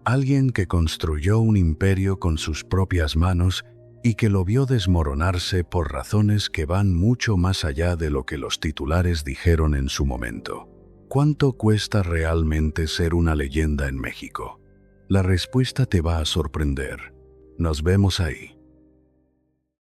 Alguien que construyó un imperio con sus propias manos y que lo vio desmoronarse por razones que van mucho más allá de lo que los titulares dijeron en su momento. ¿Cuánto cuesta realmente ser una leyenda en México? La respuesta te va a sorprender. Nos vemos ahí.